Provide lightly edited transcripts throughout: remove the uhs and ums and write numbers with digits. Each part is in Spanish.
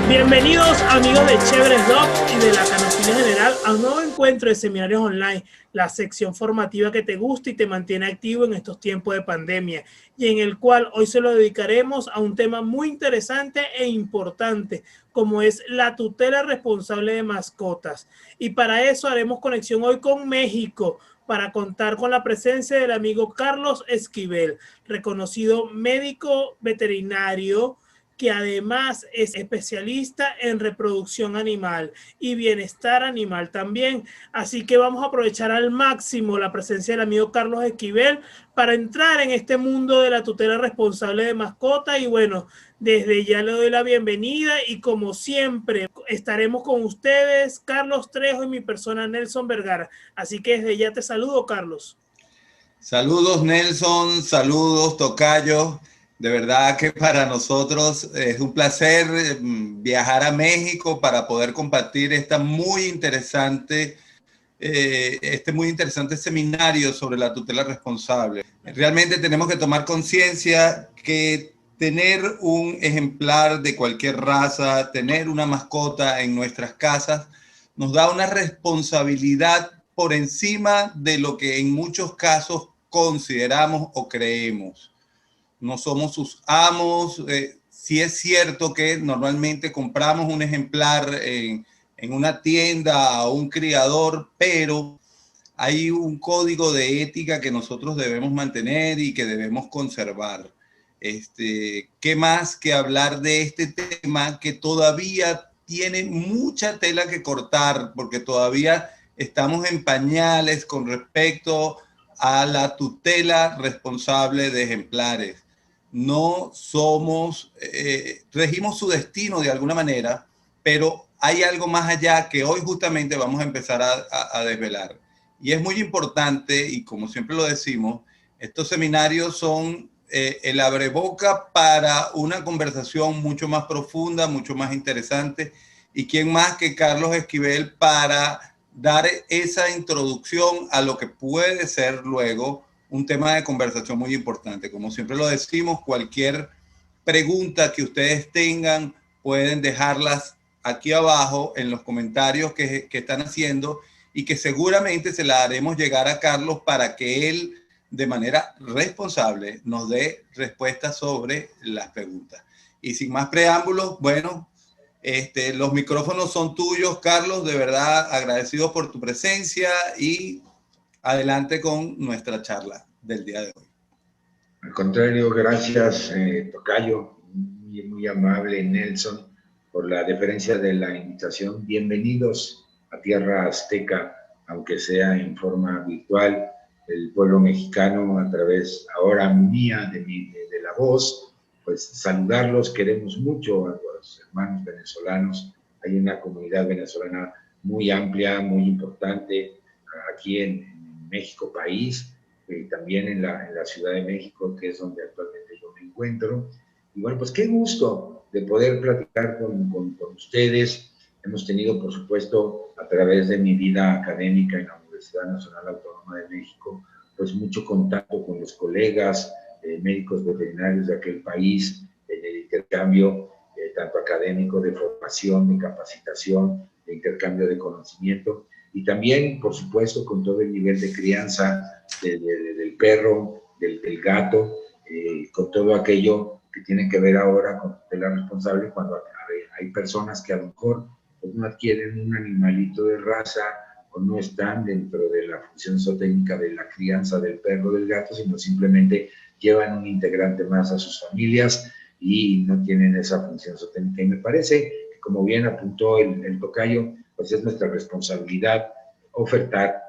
Bienvenidos amigos de Chéveres Dog y de la Canopina General a un nuevo encuentro de seminarios online, la sección formativa que te gusta y te mantiene activo en estos tiempos de pandemia, y en el cual hoy se lo dedicaremos a un tema muy interesante e importante, como es la tutela responsable de mascotas. Y para eso haremos conexión hoy con México, para contar con la presencia del amigo Carlos Esquivel, reconocido médico veterinario, que además es especialista en reproducción animal y bienestar animal también. Así que vamos a aprovechar al máximo la presencia del amigo Carlos Esquivel para entrar en este mundo de la tutela responsable de mascotas. Y bueno, desde ya le doy la bienvenida y como siempre estaremos con ustedes, Carlos Trejo y mi persona Nelson Vergara. Así que desde ya te saludo, Carlos. Saludos Nelson, saludos Tocayo. De verdad que para nosotros es un placer viajar a México para poder compartir este muy interesante seminario sobre la tutela responsable. Realmente tenemos que tomar conciencia que tener un ejemplar de cualquier raza, tener una mascota en nuestras casas, nos da una responsabilidad por encima de lo que en muchos casos consideramos o creemos. No somos sus amos. Sí es cierto que normalmente compramos un ejemplar en una tienda o un criador, pero hay un código de ética que nosotros debemos mantener y que debemos conservar. ¿Qué más que hablar de este tema que todavía tiene mucha tela que cortar, porque todavía estamos en pañales con respecto a la tutela responsable de ejemplares? No somos, regimos su destino de alguna manera, pero hay algo más allá que hoy justamente vamos a empezar a desvelar. Y es muy importante, y como siempre lo decimos, estos seminarios son el abreboca para una conversación mucho más profunda, mucho más interesante. ¿Y quién más que Carlos Esquivel para dar esa introducción a lo que puede ser luego un tema de conversación muy importante? Como siempre lo decimos, cualquier pregunta que ustedes tengan pueden dejarlas aquí abajo en los comentarios que están haciendo, y que seguramente se la haremos llegar a Carlos para que él de manera responsable nos dé respuestas sobre las preguntas. Y sin más preámbulos, bueno, los micrófonos son tuyos, Carlos. De verdad agradecido por tu presencia y adelante con nuestra charla del día de hoy. Al contrario, gracias, Tocayo, muy amable Nelson, por la deferencia de la invitación. Bienvenidos a Tierra Azteca, aunque sea en forma virtual, el pueblo mexicano a través ahora mía de la voz. Pues saludarlos, queremos mucho a los hermanos venezolanos. Hay una comunidad venezolana muy amplia, muy importante aquí en México país. También en la Ciudad de México, que es donde actualmente yo me encuentro. Y bueno, pues qué gusto de poder platicar con ustedes. Hemos tenido, por supuesto, a través de mi vida académica en la Universidad Nacional Autónoma de México, pues mucho contacto con los colegas médicos veterinarios de aquel país, en el intercambio tanto académico, de formación, de capacitación, de intercambio de conocimiento, y también, por supuesto, con todo el nivel de crianza del perro, del gato, con todo aquello que tiene que ver ahora con tutela responsable, cuando hay personas que a lo mejor pues, no adquieren un animalito de raza o no están dentro de la función zootécnica de la crianza del perro o del gato, sino simplemente llevan un integrante más a sus familias y no tienen esa función zootécnica. Y me parece que, como bien apuntó el tocayo, pues es nuestra responsabilidad ofertar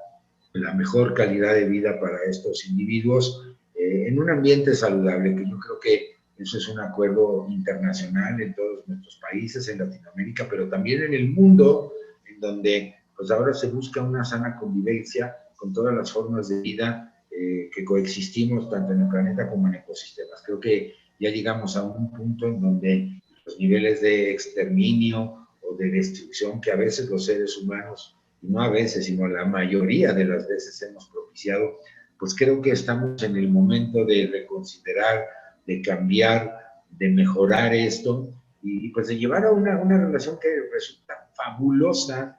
la mejor calidad de vida para estos individuos en un ambiente saludable, que yo creo que eso es un acuerdo internacional en todos nuestros países, en Latinoamérica, pero también en el mundo, en donde pues ahora se busca una sana convivencia con todas las formas de vida que coexistimos tanto en el planeta como en ecosistemas. Creo que ya llegamos a un punto en donde los niveles de exterminio o de destrucción que a veces los seres humanos, y no a veces, sino la mayoría de las veces hemos propiciado, pues creo que estamos en el momento de reconsiderar, de cambiar, de mejorar esto, y pues de llevar a una relación que resulta fabulosa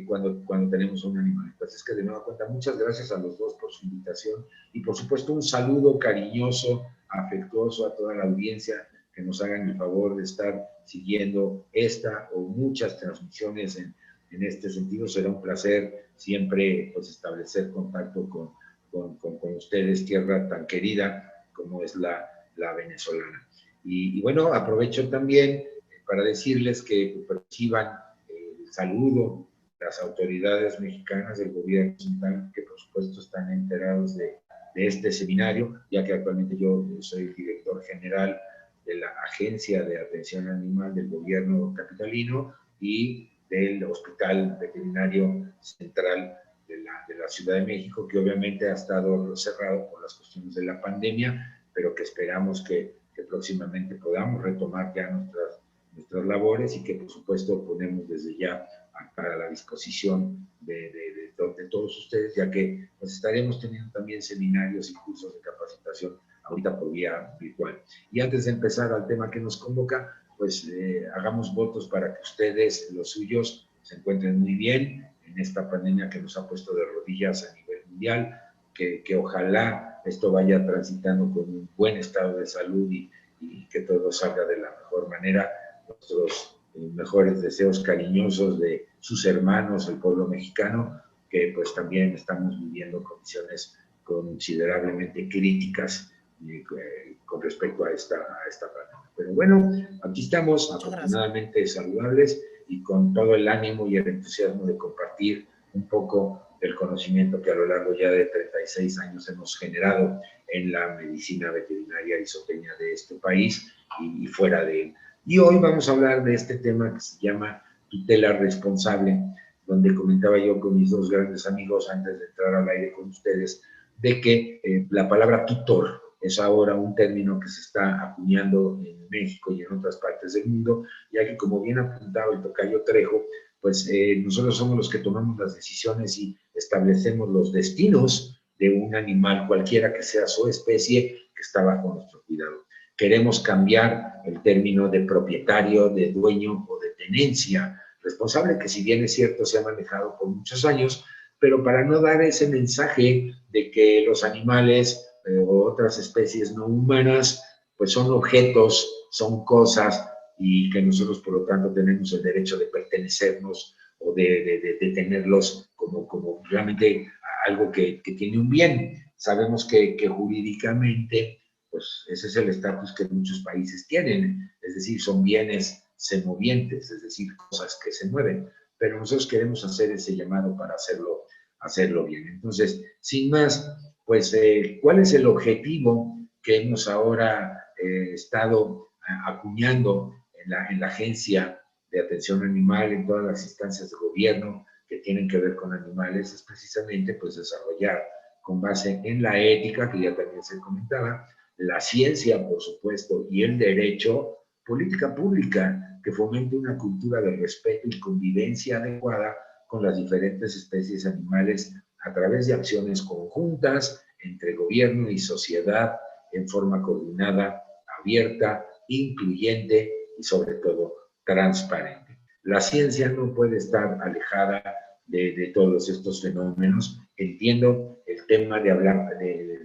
cuando tenemos un animal. Entonces, que de nueva cuenta, muchas gracias a los dos por su invitación y por supuesto un saludo cariñoso, afectuoso a toda la audiencia, que nos hagan el favor de estar siguiendo esta o muchas transmisiones en este sentido. Será un placer siempre pues establecer contacto con ustedes, tierra tan querida como es la venezolana. Y bueno, aprovecho también para decirles que reciban el saludo las autoridades mexicanas del gobierno central, que por supuesto están enterados de este seminario, ya que actualmente yo soy el director general de la Agencia de Atención Animal del gobierno capitalino y del Hospital Veterinario Central de la Ciudad de México, que obviamente ha estado cerrado por las cuestiones de la pandemia, pero que esperamos que próximamente podamos retomar ya nuestras labores y que por supuesto ponemos desde ya a la disposición de todos ustedes, ya que pues estaremos teniendo también seminarios y cursos de capacitación ahorita por vía virtual. Y antes de empezar al tema que nos convoca, pues hagamos votos para que ustedes, los suyos, se encuentren muy bien en esta pandemia que nos ha puesto de rodillas a nivel mundial, que ojalá esto vaya transitando con un buen estado de salud y que todo salga de la mejor manera. Nuestros mejores deseos cariñosos de sus hermanos, el pueblo mexicano, que pues también estamos viviendo condiciones considerablemente críticas con respecto a esta pandemia. Pero bueno, aquí estamos, afortunadamente saludables y con todo el ánimo y el entusiasmo de compartir un poco del conocimiento que a lo largo ya de 36 años hemos generado en la medicina veterinaria y zootecnia de este país y fuera de él. Y hoy vamos a hablar de este tema que se llama tutela responsable, donde comentaba yo con mis dos grandes amigos antes de entrar al aire con ustedes, de que la palabra tutor es ahora un término que se está acuñando en México y en otras partes del mundo, ya que como bien apuntaba el tocayo Trejo, pues nosotros somos los que tomamos las decisiones y establecemos los destinos de un animal, cualquiera que sea su especie, que está bajo nuestro cuidado. Queremos cambiar el término de propietario, de dueño o de tenencia responsable, que si bien es cierto se ha manejado por muchos años, pero para no dar ese mensaje de que los animales o otras especies no humanas pues son objetos, son cosas y que nosotros por lo tanto tenemos el derecho de pertenecernos o de tenerlos como realmente algo que tiene un bien. Sabemos que jurídicamente pues ese es el estatus que muchos países tienen, es decir, son bienes semovientes, es decir, cosas que se mueven, pero nosotros queremos hacer ese llamado para hacerlo bien. Entonces, sin más, pues, ¿cuál es el objetivo que hemos ahora estado acuñando en la Agencia de Atención Animal, en todas las instancias de gobierno que tienen que ver con animales? Es precisamente, pues, desarrollar con base en la ética, que ya también se comentaba, la ciencia, por supuesto, y el derecho, política pública que fomente una cultura de respeto y convivencia adecuada con las diferentes especies animales a través de acciones conjuntas entre gobierno y sociedad en forma coordinada, abierta, incluyente y sobre todo transparente. La ciencia no puede estar alejada de todos estos fenómenos. Entiendo el tema de hablar de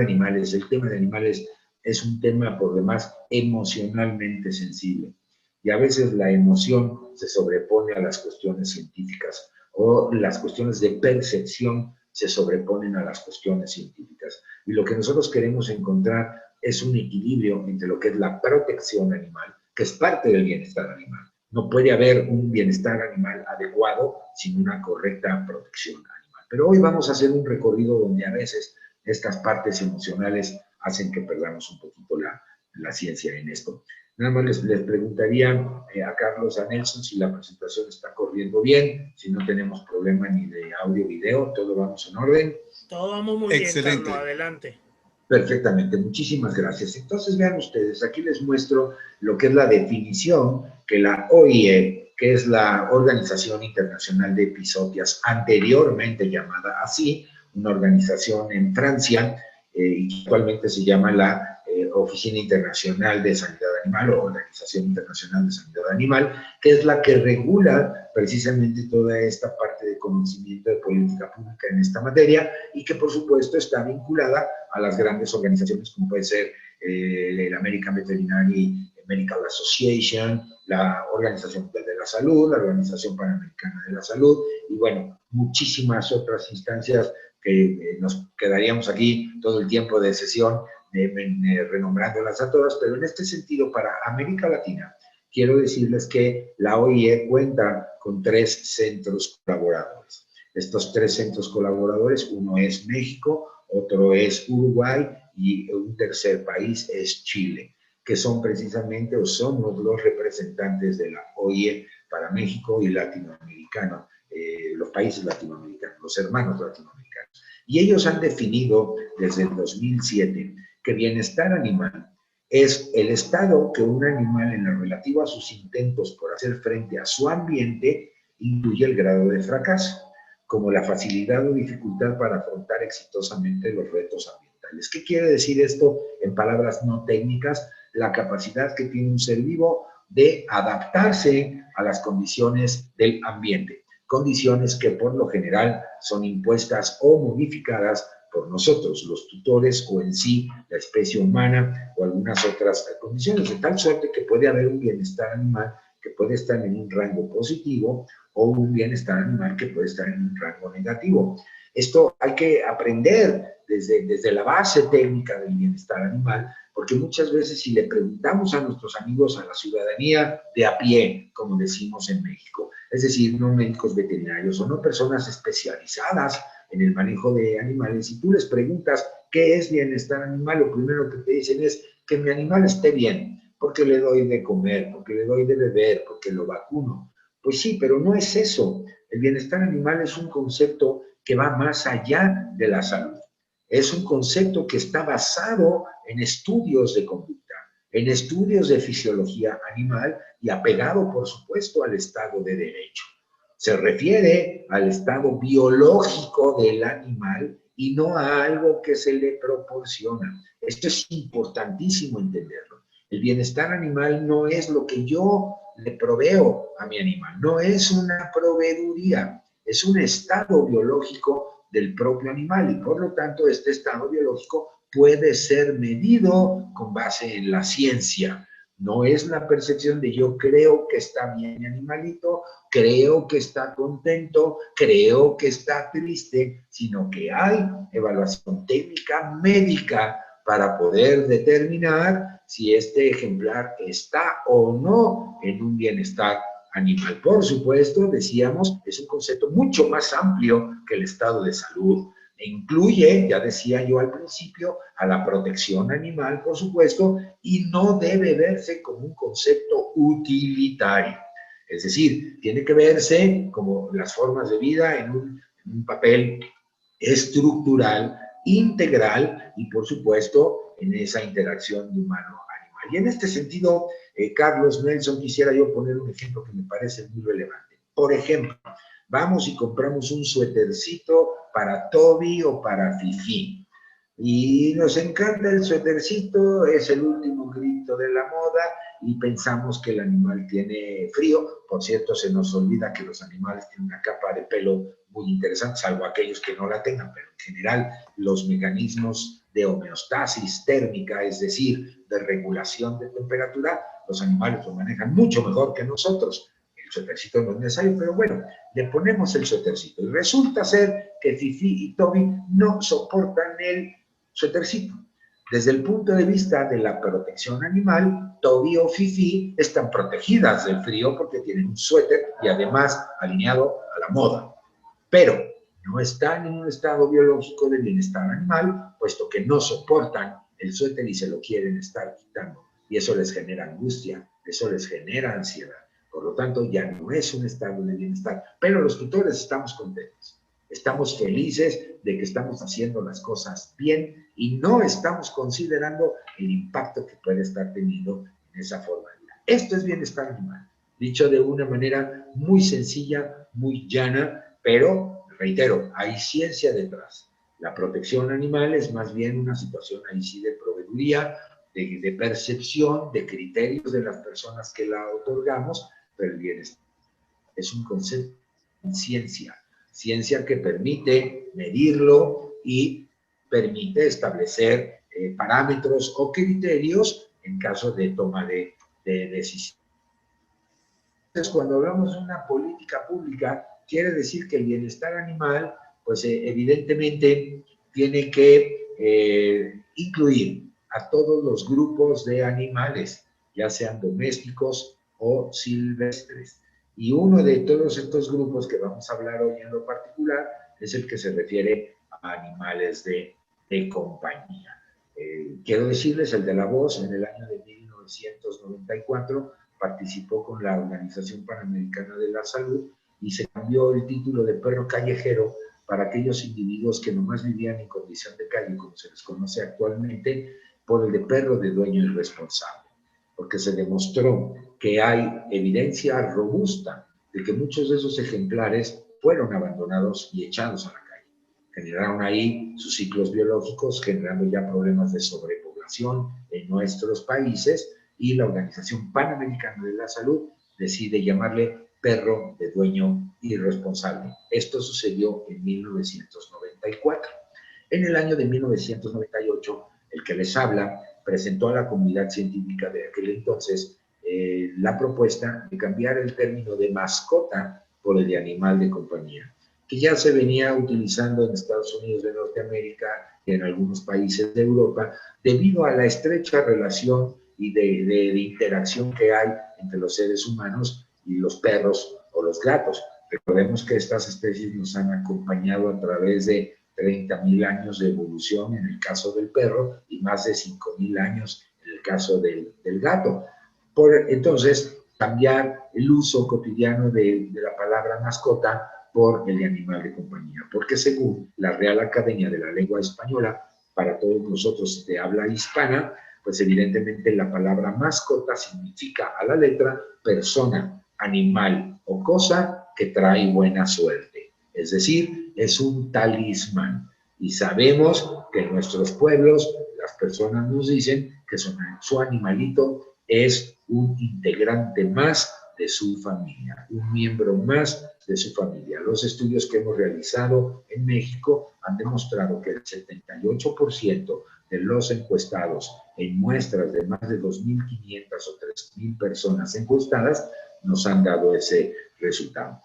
animales, el tema de animales es un tema por demás emocionalmente sensible y a veces la emoción se sobrepone a las cuestiones científicas o las cuestiones de percepción se sobreponen a las cuestiones científicas. Y lo que nosotros queremos encontrar es un equilibrio entre lo que es la protección animal, que es parte del bienestar animal. No puede haber un bienestar animal adecuado sin una correcta protección animal. Pero hoy vamos a hacer un recorrido donde a veces estas partes emocionales hacen que perdamos un poquito la ciencia en esto. Nada más les preguntaría a Carlos, a Nelson, si la presentación está corriendo bien, si no tenemos problema ni de audio, video, todo vamos en orden. Todo vamos muy bien, Carlos, adelante. Perfectamente, muchísimas gracias. Entonces vean ustedes, aquí les muestro lo que es la definición que la OIE, que es la Organización Internacional de Episodias, anteriormente llamada así, una organización en Francia y que actualmente se llama la Oficina Internacional de Sanidad Animal o Organización Internacional de Sanidad Animal, que es la que regula precisamente toda esta parte de conocimiento de política pública en esta materia y que por supuesto está vinculada a las grandes organizaciones como puede ser el American Veterinary Medical Association, la Organización Mundial de la Salud, la Organización Panamericana de la Salud y bueno, muchísimas otras instancias que nos quedaríamos aquí todo el tiempo de sesión renombrándolas a todas, pero en este sentido para América Latina quiero decirles que la OIE cuenta con 3 centros colaboradores. Estos 3 centros colaboradores, uno es México, otro es Uruguay y un tercer país es Chile, que son precisamente o somos los representantes de la OIE para México y latinoamericano, los países latinoamericanos, los hermanos latinoamericanos. Y ellos han definido desde el 2007 que bienestar animal es el estado que un animal en lo relativo a sus intentos por hacer frente a su ambiente incluye el grado de fracaso, como la facilidad o dificultad para afrontar exitosamente los retos ambientales. ¿Qué quiere decir esto en palabras no técnicas? La capacidad que tiene un ser vivo de adaptarse a las condiciones del ambiente, condiciones que por lo general son impuestas o modificadas por nosotros, los tutores, o en sí la especie humana o algunas otras condiciones, de tal suerte que puede haber un bienestar animal que puede estar en un rango positivo o un bienestar animal que puede estar en un rango negativo. Esto hay que aprender desde la base técnica del bienestar animal, porque muchas veces si le preguntamos a nuestros amigos, a la ciudadanía de a pie, como decimos en México, es decir, no médicos veterinarios o no personas especializadas en el manejo de animales, si tú les preguntas qué es bienestar animal, lo primero que te dicen es que mi animal esté bien, porque le doy de comer, porque le doy de beber, porque lo vacuno. Pues sí, pero no es eso. El bienestar animal es un concepto que va más allá de la salud. Es un concepto que está basado en estudios de conducta, en estudios de fisiología animal y apegado, por supuesto, al Estado de Derecho. Se refiere al estado biológico del animal y no a algo que se le proporciona. Esto es importantísimo entenderlo. El bienestar animal no es lo que yo le proveo a mi animal, no es una proveeduría, es un estado biológico del propio animal y por lo tanto este estado biológico puede ser medido con base en la ciencia. No es la percepción de yo creo que está bien mi animalito, creo que está contento, creo que está triste, sino que hay evaluación técnica médica para poder determinar si este ejemplar está o no en un bienestar animal. Por supuesto, decíamos, es un concepto mucho más amplio que el estado de salud. E incluye, ya decía yo al principio, a la protección animal, por supuesto, y no debe verse como un concepto utilitario. Es decir, tiene que verse como las formas de vida en un papel estructural, integral y, por supuesto, en esa interacción de humano-animal. Y en este sentido, Carlos, Nelson, quisiera yo poner un ejemplo que me parece muy relevante. Por ejemplo, vamos y compramos un suétercito para Toby o para Fifi. Y nos encanta el suétercito, es el último grito de la moda y pensamos que el animal tiene frío. Por cierto, se nos olvida que los animales tienen una capa de pelo muy interesante, salvo aquellos que no la tengan, pero en general los mecanismos de homeostasis térmica, es decir, de regulación de temperatura, los animales lo manejan mucho mejor que nosotros. El suétercito no es necesario, pero bueno, le ponemos el suétercito. Y resulta ser que Fifi y Toby no soportan el suétercito. Desde el punto de vista de la protección animal, Toby o Fifi están protegidas del frío porque tienen un suéter y además alineado a la moda. Pero no están en un estado biológico de bienestar animal, puesto que no soportan el suéter y se lo quieren estar quitando. Y eso les genera angustia, eso les genera ansiedad. Por lo tanto, ya no es un estado de bienestar. Pero los tutores estamos contentos. Estamos felices de que estamos haciendo las cosas bien y no estamos considerando el impacto que puede estar teniendo en esa forma de vida. Esto es bienestar animal, dicho de una manera muy sencilla, muy llana, pero, reitero, hay ciencia detrás. La protección animal es más bien una situación ahí sí de proveeduría, de percepción, de criterios de las personas que la otorgamos, pero el bienestar es un concepto en ciencia que permite medirlo y permite establecer parámetros o criterios en caso de toma de decisiones. Entonces, cuando hablamos de una política pública, quiere decir que el bienestar animal, pues evidentemente tiene que incluir a todos los grupos de animales, ya sean domésticos o silvestres. Y uno de todos estos grupos que vamos a hablar hoy en lo particular es el que se refiere a animales de compañía. Quiero decirles, el de la voz, en el año de 1994, participó con la Organización Panamericana de la Salud y se cambió el título de perro callejero para aquellos individuos que nomás vivían en condición de calle, como se les conoce actualmente, por el de perro de dueño irresponsable, porque se demostró que hay evidencia robusta de que muchos de esos ejemplares fueron abandonados y echados a la calle. Generaron ahí sus ciclos biológicos, generando ya problemas de sobrepoblación en nuestros países, y la Organización Panamericana de la Salud decide llamarle perro de dueño irresponsable. Esto sucedió en 1994. En el año de 1998, el que les habla presentó a la comunidad científica de aquel entonces la propuesta de cambiar el término de mascota por el de animal de compañía, que ya se venía utilizando en Estados Unidos de Norteamérica y en algunos países de Europa, debido a la estrecha relación y de interacción que hay entre los seres humanos y los perros o los gatos. Recordemos que estas especies nos han acompañado a través de 30.000 años de evolución en el caso del perro y más de 5.000 años en el caso del gato. Entonces, cambiar el uso cotidiano de la palabra mascota por el de animal de compañía, porque según la Real Academia de la Lengua Española, para todos nosotros de habla hispana, pues evidentemente la palabra mascota significa a la letra persona, animal o cosa que trae buena suerte. Es decir, es un talismán. Y sabemos que en nuestros pueblos las personas nos dicen que su animalito es un integrante más de su familia, un miembro más de su familia. Los estudios que hemos realizado en México han demostrado que el 78% de los encuestados en muestras de más de 2.500 o 3.000 personas encuestadas nos han dado ese resultado.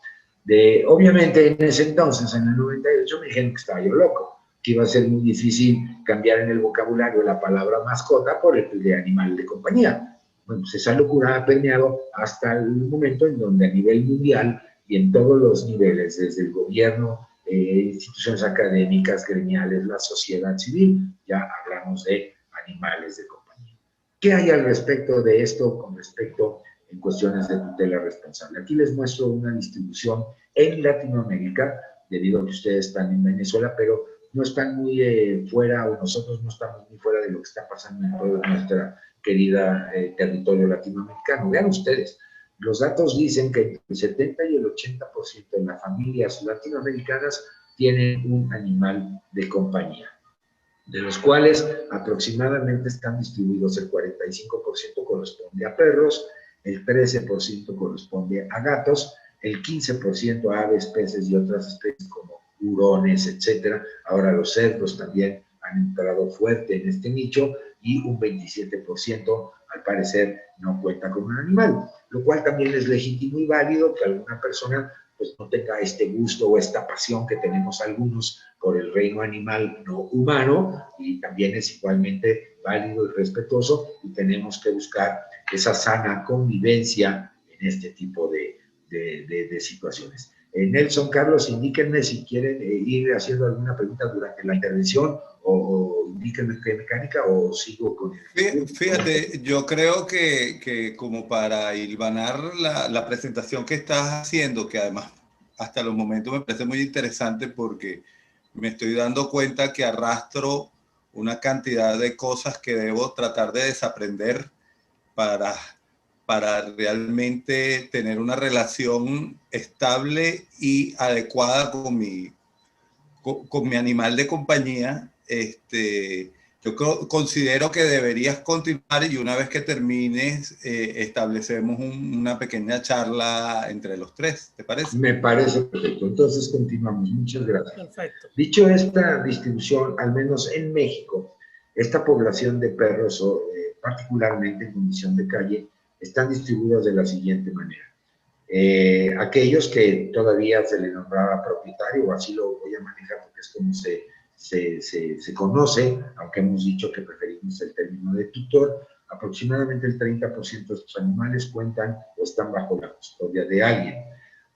Obviamente en ese entonces, en el 98, me dijeron que estaba yo loco, que iba a ser muy difícil cambiar en el vocabulario la palabra mascota por el de animal de compañía. Bueno, pues esa locura ha permeado hasta el momento en donde a nivel mundial y en todos los niveles, desde el gobierno, instituciones académicas, gremiales, la sociedad civil, ya hablamos de animales de compañía. ¿Qué hay al respecto de esto con respecto en cuestiones de tutela responsable? Aquí les muestro una distribución en Latinoamérica, debido a que ustedes están en Venezuela, pero no están muy fuera, o nosotros no estamos muy fuera de lo que está pasando en toda nuestra querida territorio latinoamericano. Vean ustedes, los datos dicen que el 70 y el 80% de las familias latinoamericanas tienen un animal de compañía, de los cuales aproximadamente están distribuidos el 45% corresponde a perros, el 13% corresponde a gatos, el 15% a aves, peces y otras especies como hurones, etcétera. Ahora los cerdos también han entrado fuerte en este nicho y un 27% al parecer no cuenta con un animal, lo cual también es legítimo y válido que alguna persona pues no tenga este gusto o esta pasión que tenemos algunos por el reino animal no humano, y también es igualmente válido y respetuoso, y tenemos que buscar esa sana convivencia en este tipo de situaciones. Nelson, Carlos, indíquenme si quieren ir haciendo alguna pregunta durante la intervención o indíquenme qué mecánica o sigo con el... Fíjate, yo creo que como para hilvanar la presentación que estás haciendo, que además hasta los momentos me parece muy interesante porque me estoy dando cuenta que arrastro una cantidad de cosas que debo tratar de desaprender para realmente tener una relación estable y adecuada con mi animal de compañía. Yo considero que deberías continuar y una vez que termines, establecemos una pequeña charla entre los tres, ¿te parece? Me parece perfecto. Entonces continuamos. Muchas gracias. Perfecto. Dicho esta distribución, al menos en México, esta población de perros, particularmente en condición de calle, están distribuidos de la siguiente manera. Aquellos que todavía se le nombraba propietario, o así lo voy a manejar porque es como se conoce, aunque hemos dicho que preferimos el término de tutor, aproximadamente el 30% de estos animales cuentan o están bajo la custodia de alguien.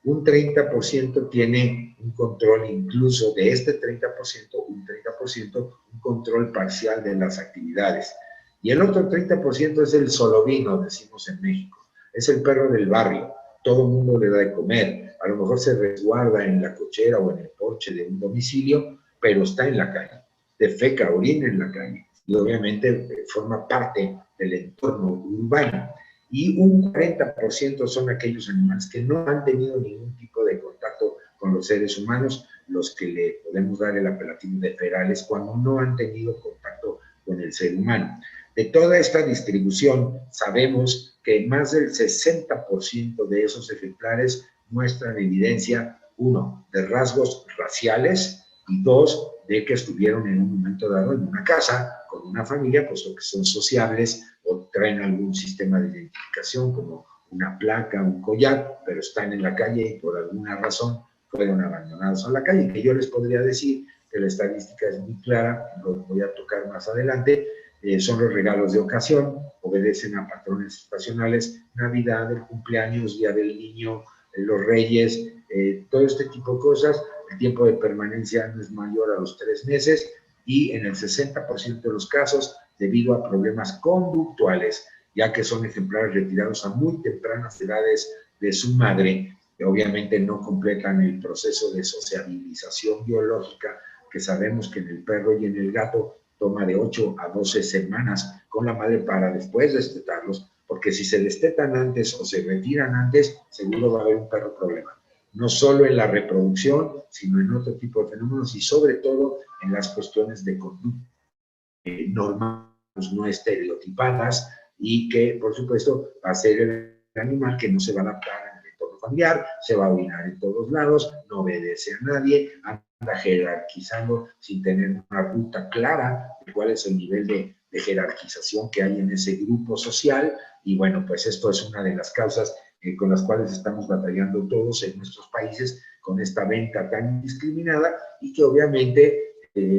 Un 30% tiene un control incluso de este 30%, un control parcial de las actividades. Y el otro 30% es el solovino, decimos en México. Es el perro del barrio. Todo el mundo le da de comer. A lo mejor se resguarda en la cochera o en el porche de un domicilio, pero está en la calle. Defeca, orina en la calle. Y obviamente forma parte del entorno urbano. Y un 40% son aquellos animales que no han tenido ningún tipo de contacto con los seres humanos, los que le podemos dar el apelativo de ferales, cuando no han tenido contacto con el ser humano. De toda esta distribución, sabemos que más del 60% de esos ejemplares muestran evidencia, uno, de rasgos raciales, y dos, de que estuvieron en un momento dado en una casa con una familia, puesto que son sociables o traen algún sistema de identificación como una placa, un collar, pero están en la calle y por alguna razón fueron abandonados a la calle, que yo les podría decir que la estadística es muy clara, lo voy a tocar más adelante. Son los regalos de ocasión, obedecen a patrones estacionales, Navidad, el cumpleaños, Día del Niño, los Reyes, todo este tipo de cosas. El tiempo de permanencia no es mayor a los 3 meses y en el 60% de los casos debido a problemas conductuales, ya que son ejemplares retirados a muy tempranas edades de su madre, que obviamente no completan el proceso de sociabilización biológica que sabemos que en el perro y en el gato toma de 8 a 12 semanas con la madre para después destetarlos, porque si se destetan antes o se retiran antes, seguro va a haber un perro problema. No solo en la reproducción, sino en otro tipo de fenómenos y sobre todo en las cuestiones de conducta normales, no estereotipadas y que, por supuesto, va a ser el animal que no se va a adaptar al entorno familiar, se va a orinar en todos lados, no obedece a nadie, anda jerarquizando sin tener una ruta clara de cuál es el nivel de jerarquización que hay en ese grupo social. Y bueno, pues esto es una de las causas con las cuales estamos batallando todos en nuestros países con esta venta tan indiscriminada y que obviamente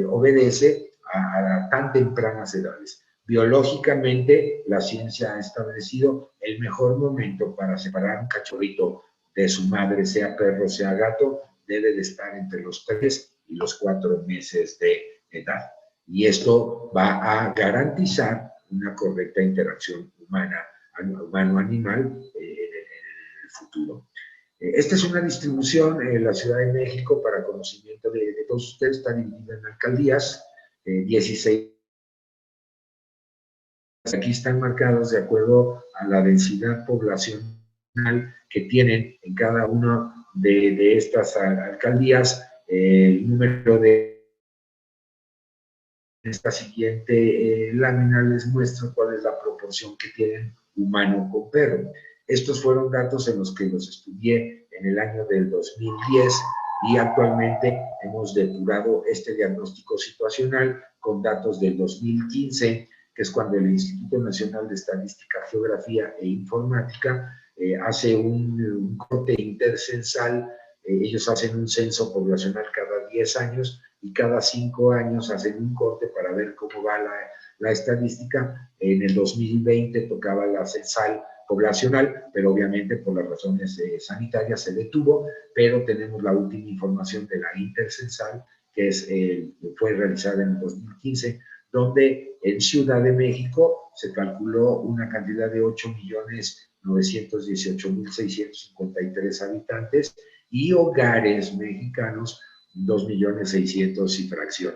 obedece a tan tempranas edades. Biológicamente, la ciencia ha establecido el mejor momento para separar un cachorrito de su madre, sea perro, sea gato, debe de estar entre los 3 y los 4 meses de edad. Y esto va a garantizar una correcta interacción humano-animal en el futuro. Esta es una distribución en la Ciudad de México para conocimiento de todos ustedes, está dividida en alcaldías, 16. Aquí están marcados de acuerdo a la densidad poblacional que tienen en cada una de estas alcaldías, el número de esta siguiente lámina les muestra cuál es la proporción que tienen humano con perro. Estos fueron datos en los que los estudié en el año del 2010 y actualmente hemos depurado este diagnóstico situacional con datos del 2015, que es cuando el Instituto Nacional de Estadística, Geografía e Informática hace un corte intercensal. Ellos hacen un censo poblacional cada 10 años y cada 5 años hacen un corte para ver cómo va la estadística. En el 2020 tocaba la censal poblacional, pero obviamente por las razones sanitarias se detuvo, pero tenemos la última información de la intercensal, que fue realizada en el 2015, donde en Ciudad de México se calculó una cantidad de 8.918.653 habitantes y hogares mexicanos 2.600.000 y fracción.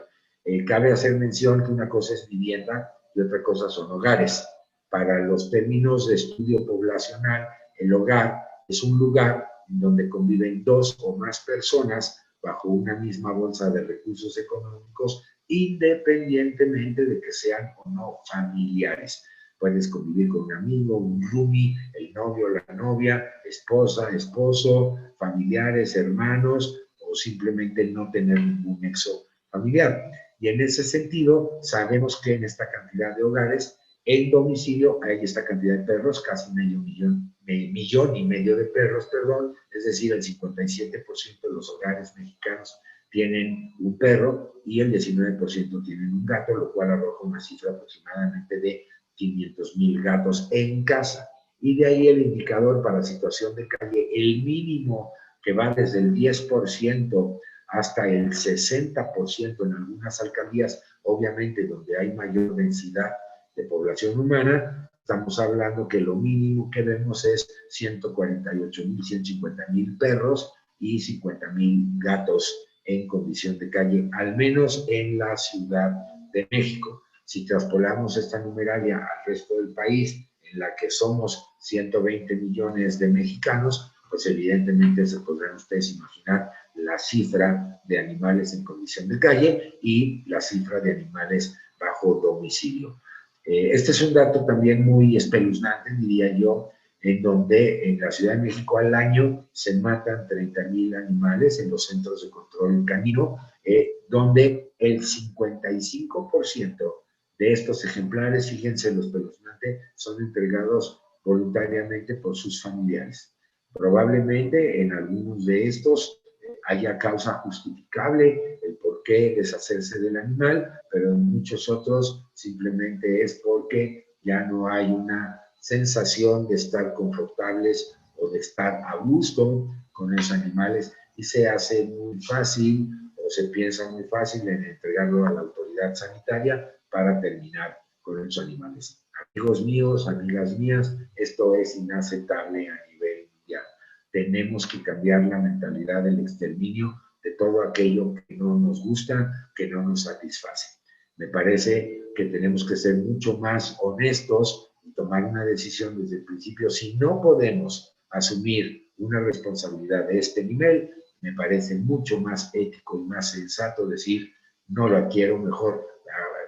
Cabe hacer mención que una cosa es vivienda y otra cosa son hogares. Para los términos de estudio poblacional, el hogar es un lugar en donde conviven 2 o más personas bajo una misma bolsa de recursos económicos independientemente de que sean o no familiares. Puedes convivir con un amigo, un roomie, el novio, la novia, esposa, esposo, familiares, hermanos, o simplemente no tener ningún nexo familiar. Y en ese sentido, sabemos que en esta cantidad de hogares, en domicilio hay esta cantidad de perros, casi millón y medio de perros, perdón, es decir, el 57% de los hogares mexicanos tienen un perro y el 19% tienen un gato, lo cual arroja una cifra aproximadamente de 500,000 gatos en casa. Y de ahí el indicador para situación de calle, el mínimo que va desde el 10% hasta el 60% en algunas alcaldías, obviamente donde hay mayor densidad de población humana, estamos hablando que lo mínimo que vemos es 148,000, 150,000 perros y 50,000 gatos en condición de calle, al menos en la Ciudad de México. Si traspolamos esta numeralia al resto del país, en la que somos 120 millones de mexicanos, pues evidentemente se podrán ustedes imaginar la cifra de animales en condición de calle y la cifra de animales bajo domicilio. Este es un dato también muy espeluznante, diría yo, en donde en la Ciudad de México al año se matan 30,000 animales en los centros de control canino, donde el 55% de estos ejemplares, fíjense lo espeluznante, son entregados voluntariamente por sus familiares. Probablemente en algunos de estos haya causa justificable el por qué deshacerse del animal, pero en muchos otros simplemente es porque ya no hay una sensación de estar confortables o de estar a gusto con los animales y se hace muy fácil o se piensa muy fácil en entregarlo a la autoridad sanitaria para terminar con los animales. Amigos míos, amigas mías, esto es inaceptable a nivel mundial. Tenemos que cambiar la mentalidad del exterminio de todo aquello que no nos gusta, que no nos satisface. Me parece que tenemos que ser mucho más honestos y tomar una decisión desde el principio. Si no podemos asumir una responsabilidad de este nivel, me parece mucho más ético y más sensato decir, no lo quiero, mejor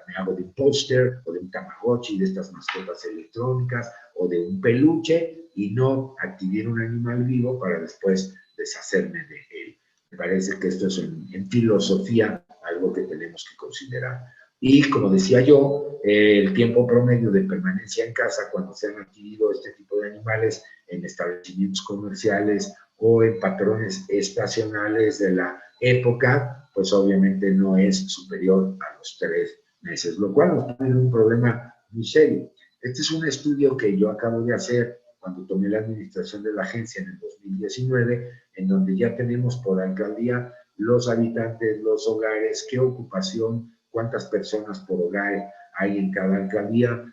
me hago de un póster o de un tamagotchi, de estas mascotas electrónicas o de un peluche y no adquirir un animal vivo para después deshacerme de él. Me parece que esto es en filosofía algo que tenemos que considerar. Y como decía yo, el tiempo promedio de permanencia en casa cuando se han adquirido este tipo de animales en establecimientos comerciales o en patrones estacionales de la época, pues obviamente no es superior a los 3 meses, lo cual nos pone en un problema muy serio. Este es un estudio que yo acabo de hacer cuando tomé la administración de la agencia en el 2019, en donde ya tenemos por alcaldía los habitantes, los hogares, qué ocupación, cuántas personas por hogar hay en cada alcaldía,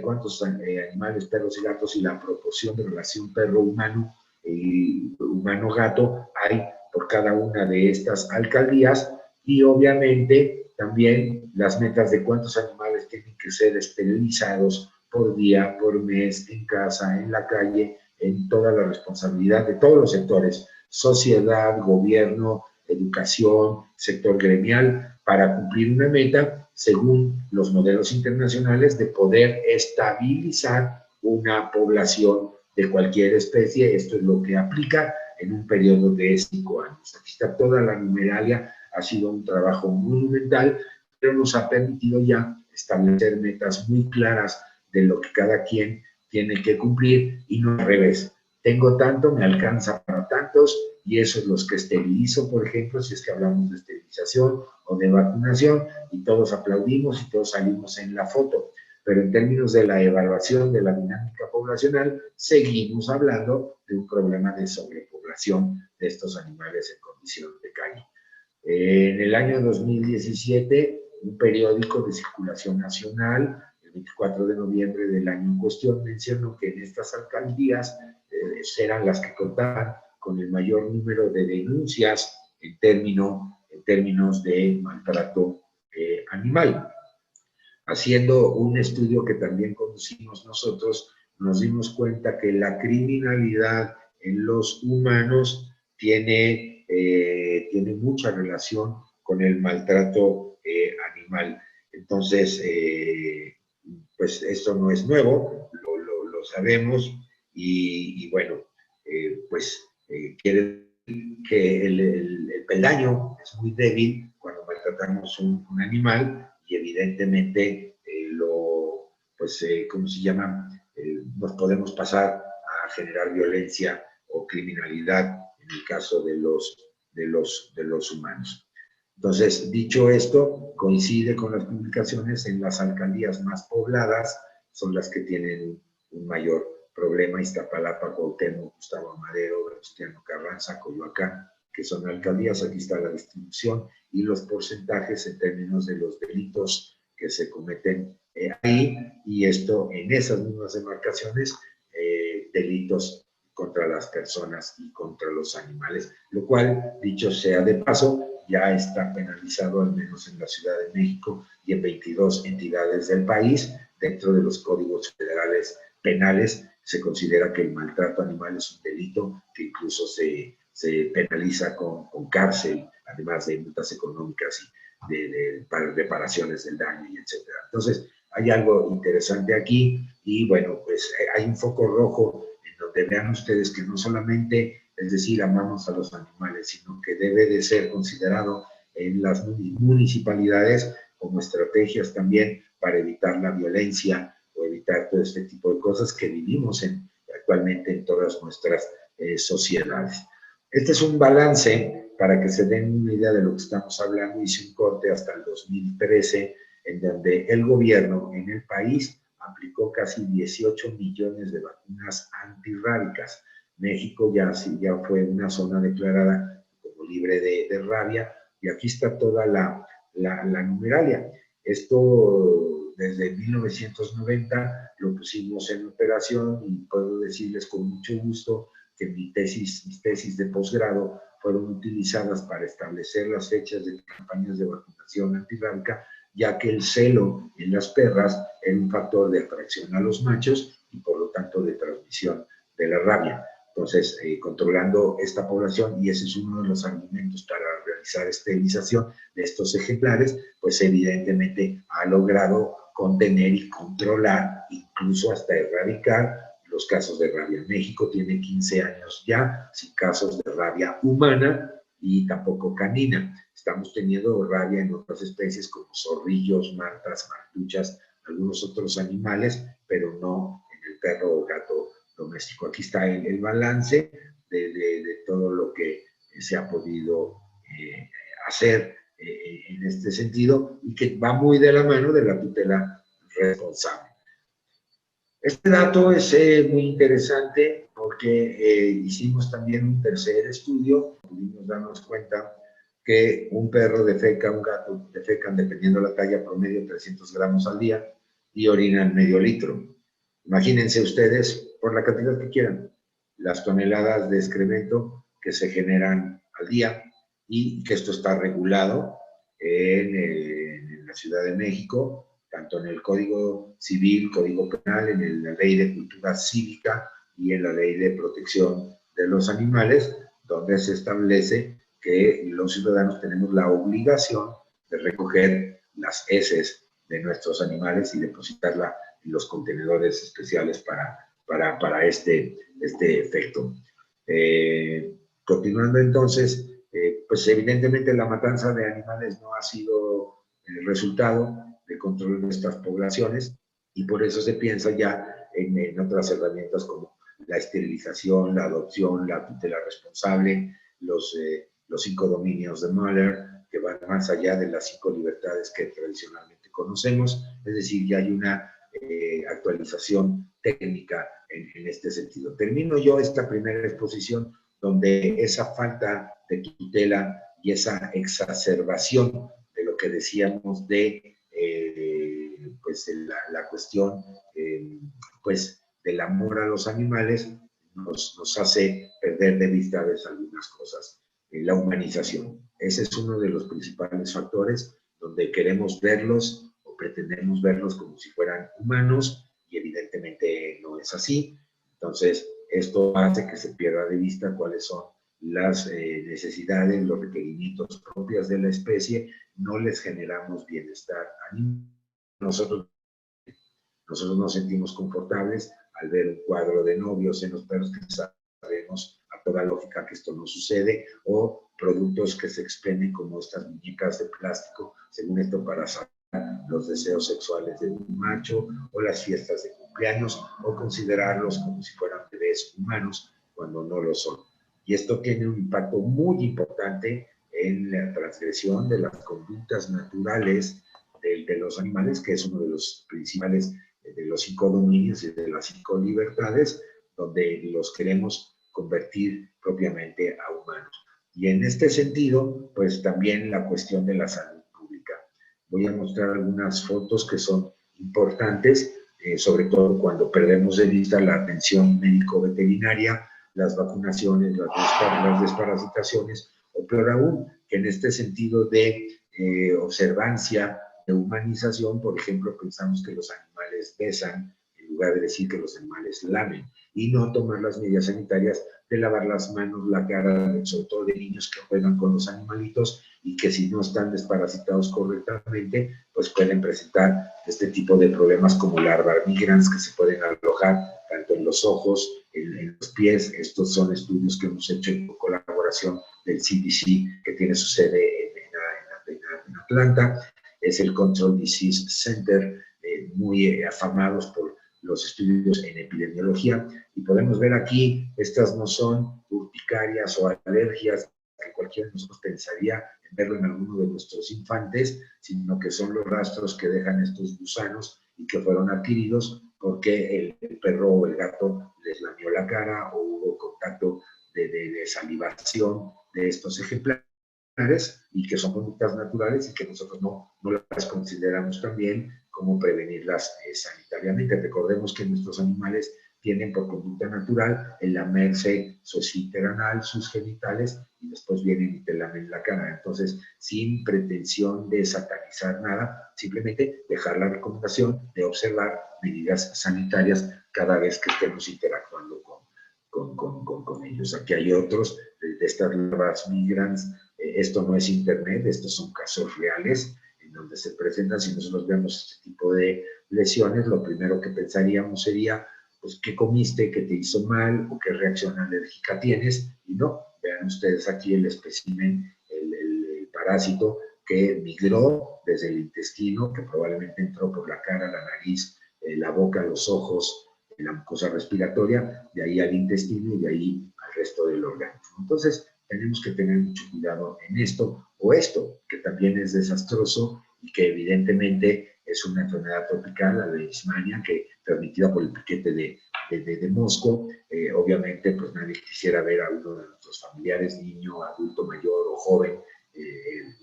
cuántos animales, perros y gatos y la proporción de relación perro-humano y humano-gato hay por cada una de estas alcaldías y obviamente también las metas de cuántos animales tienen que ser esterilizados por día, por mes, en casa, en la calle, en toda la responsabilidad de todos los sectores, sociedad, gobierno, educación, sector gremial, para cumplir una meta según los modelos internacionales de poder estabilizar una población de cualquier especie. Esto es lo que aplica en un periodo de 5 años. Aquí está toda la numeralia, ha sido un trabajo monumental, pero nos ha permitido ya establecer metas muy claras de lo que cada quien tiene que cumplir y no al revés. Tengo tanto, me alcanza para tantos y esos los que esterilizo, por ejemplo, si es que hablamos de esterilización o de vacunación y todos aplaudimos y todos salimos en la foto. Pero en términos de la evaluación de la dinámica poblacional, seguimos hablando de un problema de sobrepoblación de estos animales en condición de calle. En el año 2017, un periódico de circulación nacional, el 24 de noviembre del año en cuestión, mencionó que en estas alcaldías eran las que contaban con el mayor número de denuncias en términos de maltrato animal. Haciendo un estudio que también conducimos nosotros, nos dimos cuenta que la criminalidad en los humanos tiene mucha relación con el maltrato animal. Entonces, pues esto no es nuevo, lo sabemos y bueno, quiere que el peldaño es muy débil cuando maltratamos un animal y evidentemente ¿cómo se llama? Nos podemos pasar a generar violencia o criminalidad en el caso de los humanos. Entonces, dicho esto, coincide con las publicaciones en las alcaldías más pobladas, son las que tienen un mayor problema: Iztapalapa, Cuauhtémoc, Gustavo Amadero, Venustiano Carranza, Coyoacán, que son alcaldías. Aquí está la distribución y los porcentajes en términos de los delitos que se cometen ahí, y esto en esas mismas demarcaciones, delitos contra las personas y contra los animales, lo cual, dicho sea de paso, ya está penalizado al menos en la Ciudad de México y en 22 entidades del país. Dentro de los códigos federales penales se considera que el maltrato animal es un delito que incluso se penaliza con cárcel, además de multas económicas y de reparaciones del daño, y etcétera. Entonces, hay algo interesante aquí y bueno, pues hay un foco rojo en donde vean ustedes que no solamente, es decir, amamos a los animales, sino que debe de ser considerado en las municipalidades como estrategias también para evitar la violencia o evitar todo este tipo de cosas que vivimos actualmente en todas nuestras sociedades. Este es un balance para que se den una idea de lo que estamos hablando. Hice un corte hasta el 2013, en donde el gobierno en el país aplicó casi 18 millones de vacunas antirrábicas. México ya fue una zona declarada como libre de rabia, y aquí está toda la numeralia. Esto desde 1990 lo pusimos en operación, y puedo decirles con mucho gusto que mis tesis de posgrado fueron utilizadas para establecer las fechas de campañas de vacunación antirrábica, ya que el celo en las perras era un factor de atracción a los machos y por lo tanto de transmisión de la rabia. Entonces, controlando esta población, y ese es uno de los argumentos para realizar esterilización de estos ejemplares, pues evidentemente ha logrado contener y controlar, incluso hasta erradicar los casos de rabia. México tiene 15 años ya sin casos de rabia humana y tampoco canina. Estamos teniendo rabia en otras especies como zorrillos, martas, martuchas, algunos otros animales, pero no en el perro o gato doméstico. Aquí está el balance de todo lo que se ha podido hacer en este sentido, y que va muy de la mano de la tutela responsable. Este dato es muy interesante porque hicimos también un tercer estudio. Pudimos darnos cuenta que un perro defeca, un gato defecan, dependiendo de la talla, promedio 300 gramos al día y orinan medio litro. Imagínense ustedes, por la cantidad que quieran, las toneladas de excremento que se generan al día, y que esto está regulado en la Ciudad de México, tanto en el Código Civil, Código Penal, en la Ley de Cultura Cívica y en la Ley de Protección de los Animales, donde se establece que los ciudadanos tenemos la obligación de recoger las heces de nuestros animales y depositarla en los contenedores especiales para este efecto. Continuando entonces, pues evidentemente la matanza de animales no ha sido el resultado de control de estas poblaciones, y por eso se piensa ya en otras herramientas como la esterilización, la adopción, la tutela responsable, los 5 dominios de Muller, que van más allá de las 5 libertades que tradicionalmente conocemos. Es decir, ya hay una actualización técnica en este sentido. Termino yo esta primera exposición donde esa falta de tutela y esa exacerbación de lo que decíamos de pues la cuestión pues del amor a los animales nos hace perder de vista a veces algunas cosas. La humanización, ese es uno de los principales factores donde queremos verlos o pretendemos verlos como si fueran humanos, y evidentemente no es así. Entonces, esto hace que se pierda de vista cuáles son las necesidades, los requerimientos propios de la especie, no les generamos bienestar animal. Nosotros nos sentimos confortables al ver un cuadro de novios en los perros, que sabemos a toda lógica que esto no sucede, o productos que se expenden como estas muñecas de plástico, según esto para sacar los deseos sexuales de un macho, o las fiestas de cumpleaños, o considerarlos como si fueran bebés humanos cuando no lo son. Y esto tiene un impacto muy importante en la transgresión de las conductas naturales de los animales, que es uno de los principales de los 5 dominios y de las 5 libertades, donde los queremos convertir propiamente a humanos. Y en este sentido, pues también la cuestión de la salud pública. Voy a mostrar algunas fotos que son importantes, sobre todo cuando perdemos de vista la atención médico-veterinaria, las vacunaciones, las desparasitaciones, o peor aún, que en este sentido de observancia, de humanización, por ejemplo, pensamos que los animales besan en lugar de decir que los animales lamen, y no tomar las medidas sanitarias de lavar las manos, la cara, sobre todo de niños que juegan con los animalitos y que si no están desparasitados correctamente, pues pueden presentar este tipo de problemas como larvae migrans que se pueden alojar tanto en los ojos, en los pies. Estos son estudios que hemos hecho en colaboración del CDC, que tiene su sede en Atlanta. Es el Control Disease Center, muy afamados por los estudios en epidemiología, y podemos ver aquí, estas no son urticarias o alergias que cualquiera de nosotros pensaría en verlo en alguno de nuestros infantes, sino que son los rastros que dejan estos gusanos y que fueron adquiridos porque el perro o el gato les lamió la cara o hubo contacto de salivación de estos ejemplares, y que son conductas naturales y que nosotros no las consideramos también como prevenirlas sanitariamente. Recordemos que nuestros animales tienen por conducta natural el lamerse su esfínter anal, sus genitales, y después vienen y te lamen la cara. Entonces, sin pretensión de satanizar nada, simplemente dejar la recomendación de observar medidas sanitarias cada vez que estemos interactuando con ellos. Aquí hay otros de estas larvas migrans. Esto no es internet, estos son casos reales en donde se presentan. Si nosotros vemos este tipo de lesiones, lo primero que pensaríamos sería, pues, ¿qué comiste? ¿Qué te hizo mal? ¿O qué reacción alérgica tienes? Y no, vean ustedes aquí el espécimen, el parásito que migró desde el intestino, que probablemente entró por la cara, la nariz, la boca, los ojos, la mucosa respiratoria, de ahí al intestino y de ahí al resto del organismo. Entonces, tenemos que tener mucho cuidado en esto, o esto, que también es desastroso y que evidentemente es una enfermedad tropical, la leishmania, que transmitida por el piquete de mosco. Obviamente, pues nadie quisiera ver a uno de nuestros familiares, niño, adulto, mayor o joven,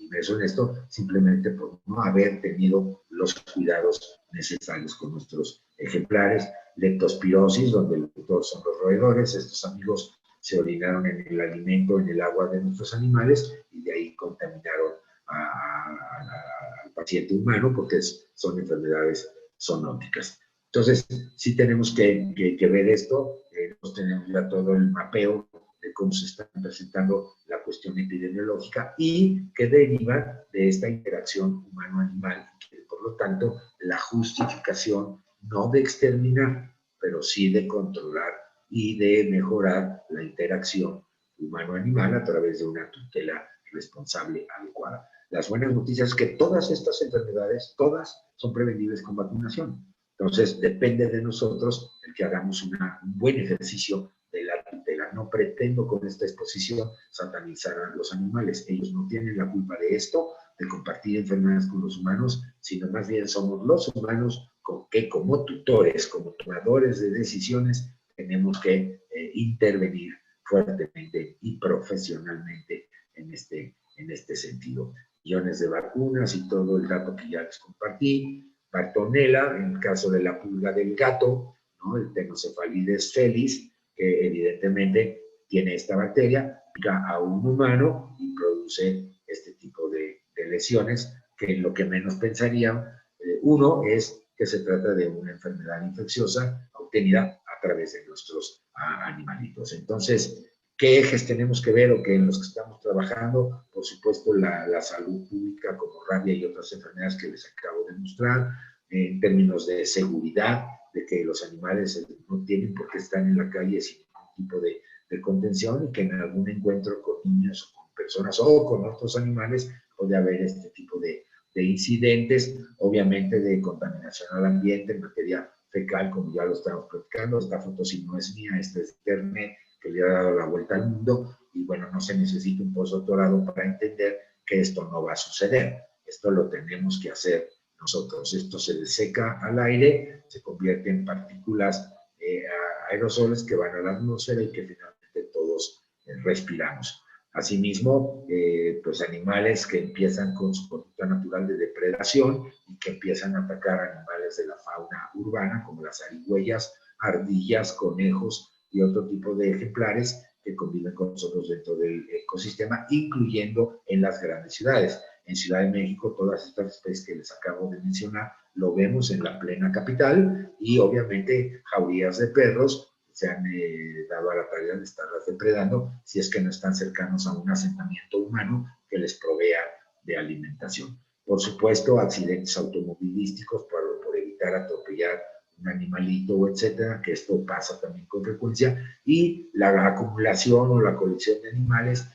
inmerso en esto, simplemente por no haber tenido los cuidados necesarios con nuestros ejemplares. Leptospirosis, donde el vector son los roedores. Estos amigos se orinaron en el alimento, en el agua de nuestros animales, y de ahí contaminaron al paciente humano, porque son enfermedades zoonóticas. Entonces, sí tenemos que ver esto. Nosotros tenemos ya todo el mapeo de cómo se está presentando la cuestión epidemiológica y que deriva de esta interacción humano-animal, y por lo tanto, la justificación no de exterminar, pero sí de controlar y de mejorar la interacción humano-animal a través de una tutela responsable adecuada. Las buenas noticias es que todas estas enfermedades, todas son prevenibles con vacunación. Entonces, depende de nosotros el que hagamos un buen ejercicio de la tutela. No pretendo con esta exposición satanizar a los animales. Ellos no tienen la culpa de esto, de compartir enfermedades con los humanos, sino más bien somos los humanos que como tutores, como tomadores de decisiones, tenemos que intervenir fuertemente y profesionalmente en este sentido. Millones de vacunas y todo el dato que ya les compartí. Bartonella, en el caso de la pulga del gato, ¿no? El Tenocefalides felis, que evidentemente tiene esta bacteria, pica a un humano y produce este tipo de lesiones, que lo que menos pensarían, uno, es que se trata de una enfermedad infecciosa obtenida a través de nuestros animalitos. Entonces, ¿Qué ejes tenemos que ver o que en los que estamos trabajando? Por supuesto, la salud pública como rabia y otras enfermedades que les acabo de mostrar, en términos de seguridad, de que los animales no tienen por qué estar en la calle sin ningún tipo de contención y que en algún encuentro con niños o con personas o con otros animales puede haber este tipo de incidentes, obviamente de contaminación al ambiente en materia fecal, como ya lo estamos platicando. Esta foto sí no es mía, esta es de internet, que le ha dado la vuelta al mundo, y bueno, no se necesita un postdoctorado para entender que esto no va a suceder. Esto lo tenemos que hacer nosotros. Esto se deseca al aire, se convierte en partículas aerosoles que van a la atmósfera y que finalmente todos respiramos. Asimismo, pues animales que empiezan con su conducta natural de depredación y que empiezan a atacar animales de la fauna urbana, como las zarigüeyas, ardillas, conejos y otro tipo de ejemplares que conviven con nosotros dentro del ecosistema, incluyendo en las grandes ciudades. En Ciudad de México, todas estas especies que les acabo de mencionar, lo vemos en la plena capital, y obviamente jaurías de perros se han dado a la tarea de estarlas depredando si es que no están cercanos a un asentamiento humano que les provea de alimentación. Por supuesto, accidentes automovilísticos por evitar atropellar un animalito, etcétera, que esto pasa también con frecuencia, y la acumulación o la colección de animales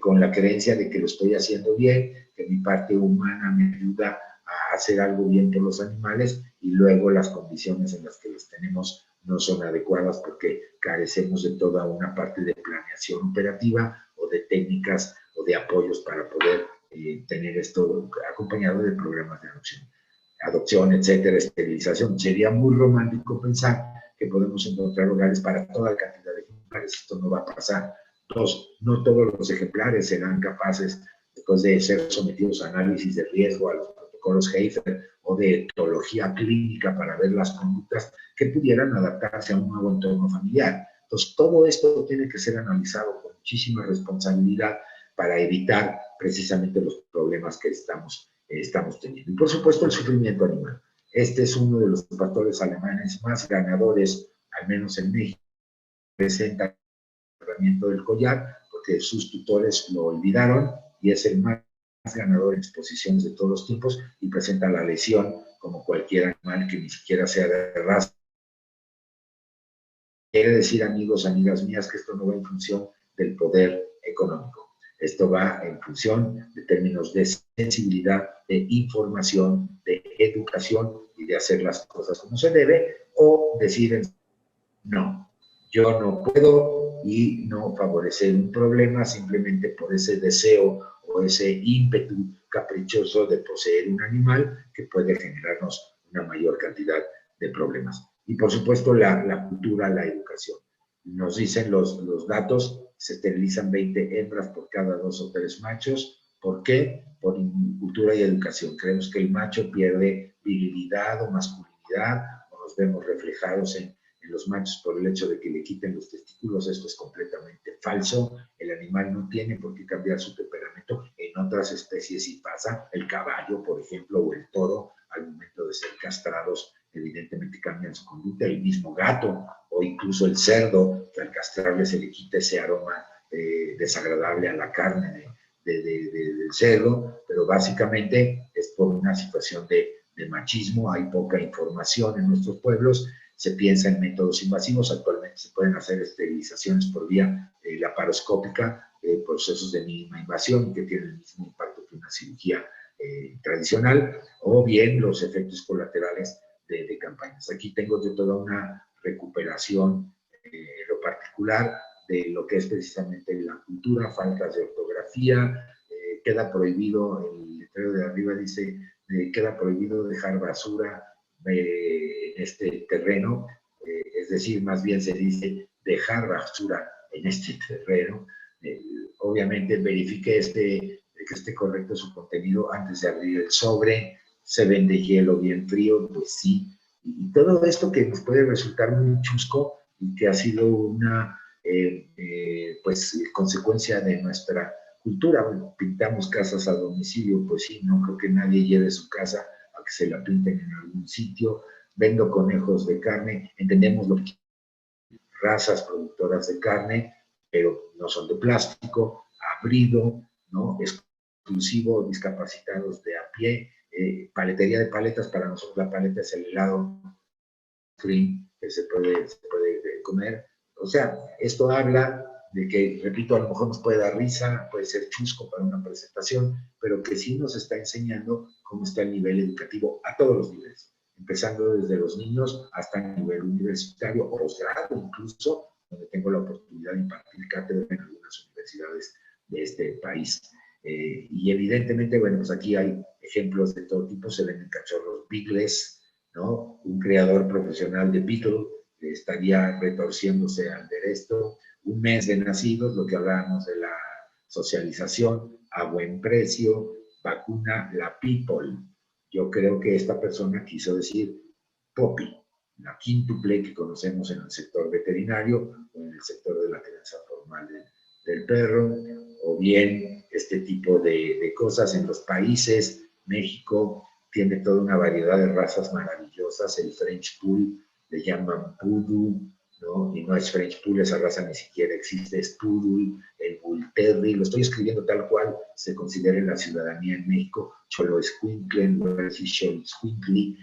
con la creencia de que lo estoy haciendo bien, que mi parte humana me ayuda a hacer algo bien por los animales, y luego las condiciones en las que los tenemos no son adecuadas porque carecemos de toda una parte de planeación operativa o de técnicas o de apoyos para poder tener esto acompañado de programas de adopción, etcétera, esterilización. Sería muy romántico pensar que podemos encontrar hogares para toda la cantidad de ejemplares. Esto no va a pasar. Dos, no todos los ejemplares serán capaces, después de ser sometidos a análisis de riesgo, a los protocolos Hafer o de etología clínica para ver las conductas, que pudieran adaptarse a un nuevo entorno familiar. Entonces, todo esto tiene que ser analizado con muchísima responsabilidad para evitar precisamente los problemas que estamos teniendo. Y por supuesto, el sufrimiento animal. Este es uno de los pastores alemanes más ganadores, al menos en México. Presenta el tratamiento del collar porque sus tutores lo olvidaron, y es el más ganador en exposiciones de todos los tiempos, y presenta la lesión como cualquier animal que ni siquiera sea de raza. Quiere decir, amigos, amigas mías, que esto no va en función del poder económico. Esto va en función de términos de sensibilidad, de información, de educación y de hacer las cosas como se debe, o decir, no, yo no puedo, y no favorecer un problema simplemente por ese deseo o ese ímpetu caprichoso de poseer un animal que puede generarnos una mayor cantidad de problemas. Y por supuesto la cultura, la educación. Nos dicen los datos, se esterilizan 20 hembras por cada 2 o 3 machos. ¿Por qué? Por cultura y educación. Creemos que el macho pierde virilidad o masculinidad, o nos vemos reflejados en los machos por el hecho de que le quiten los testículos. Esto es completamente falso. El animal no tiene por qué cambiar su temperamento. En otras especies sí pasa. El caballo, por ejemplo, o el toro, al momento de ser castrados, evidentemente cambian su conducta. El mismo gato o incluso el cerdo, que al castrarle se le quita ese aroma desagradable a la carne del cerdo, pero básicamente es por una situación de machismo. Hay poca información en nuestros pueblos. Se piensa en métodos invasivos. Actualmente se pueden hacer esterilizaciones por vía laparoscópica, procesos de mínima invasión que tienen el mismo impacto que una cirugía tradicional, o bien los efectos colaterales de campañas. Aquí tengo yo toda una recuperación en lo particular de lo que es precisamente la cultura, faltas de ortografía. Queda prohibido, el letrero de arriba dice, queda prohibido dejar basura en este terreno, es decir, más bien se dice dejar basura en este terreno. Obviamente verifique que esté correcto su contenido antes de abrir el sobre. Se vende hielo bien frío, pues sí. Y todo esto que nos puede resultar muy chusco y que ha sido una pues consecuencia de nuestra cultura. Bueno, pintamos casas a domicilio, pues sí, no creo que nadie lleve su casa a que se la pinten en algún sitio. Vendo conejos de carne, entendemos lo que razas productoras de carne, pero no son de plástico, abrido, ¿no? Exclusivo, discapacitados de a pie, paletería de paletas. Para nosotros la paleta es el helado cream que se puede comer. O sea, esto habla de que, repito, a lo mejor nos puede dar risa, puede ser chusco para una presentación, pero que sí nos está enseñando cómo está el nivel educativo a todos los niveles, empezando desde los niños hasta el nivel universitario o posgrado incluso, donde tengo la oportunidad de impartir cátedra en algunas universidades de este país. Y evidentemente, bueno, pues aquí hay ejemplos de todo tipo. Se venden cachorros Beagles, ¿no? Un creador profesional de Beagle estaría retorciéndose al ver esto. Un mes de nacidos, lo que hablábamos de la socialización a buen precio, vacuna la people. Yo creo que esta persona quiso decir Poppy, la quíntuple que conocemos en el sector veterinario o en el sector de la crianza formal del perro, o bien este tipo de cosas en los países. México tiene toda una variedad de razas maravillosas. El French Poodle le llaman Poodle, ¿no? Y no es French Poodle, esa raza ni siquiera existe, es Poodle. El Bull Terrier, lo estoy escribiendo tal cual se considera en la ciudadanía en México. Xoloescuincle, en lugar de decir Xoloescuincle.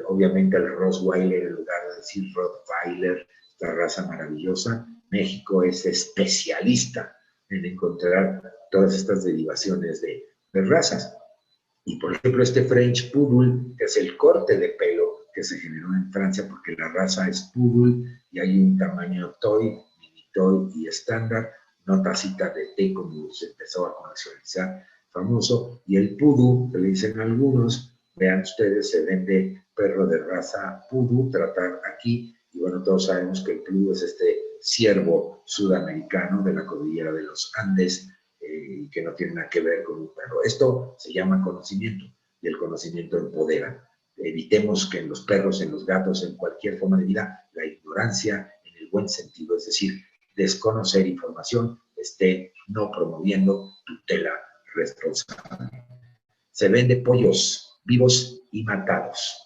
Obviamente el Rottweiler, en lugar de decir Rottweiler, esta raza maravillosa. México es especialista en encontrar todas estas derivaciones de razas. Y por ejemplo, este French Poodle, que es el corte de pelo que se generó en Francia, porque la raza es Poodle y hay un tamaño toy, mini toy y estándar, no tacita de té como se empezó a comercializar, famoso. Y el Poodle, que le dicen algunos, vean ustedes, se vende perro de raza Poodle, tratar aquí. Y bueno, todos sabemos que el Poodle es este ciervo sudamericano de la cordillera de los Andes, y que no tiene nada que ver con un perro. Esto se llama conocimiento, y el conocimiento empodera. Evitemos que en los perros, en los gatos, en cualquier forma de vida, la ignorancia en el buen sentido, es decir, desconocer información, esté no promoviendo tutela responsable. Se vende pollos vivos y matados.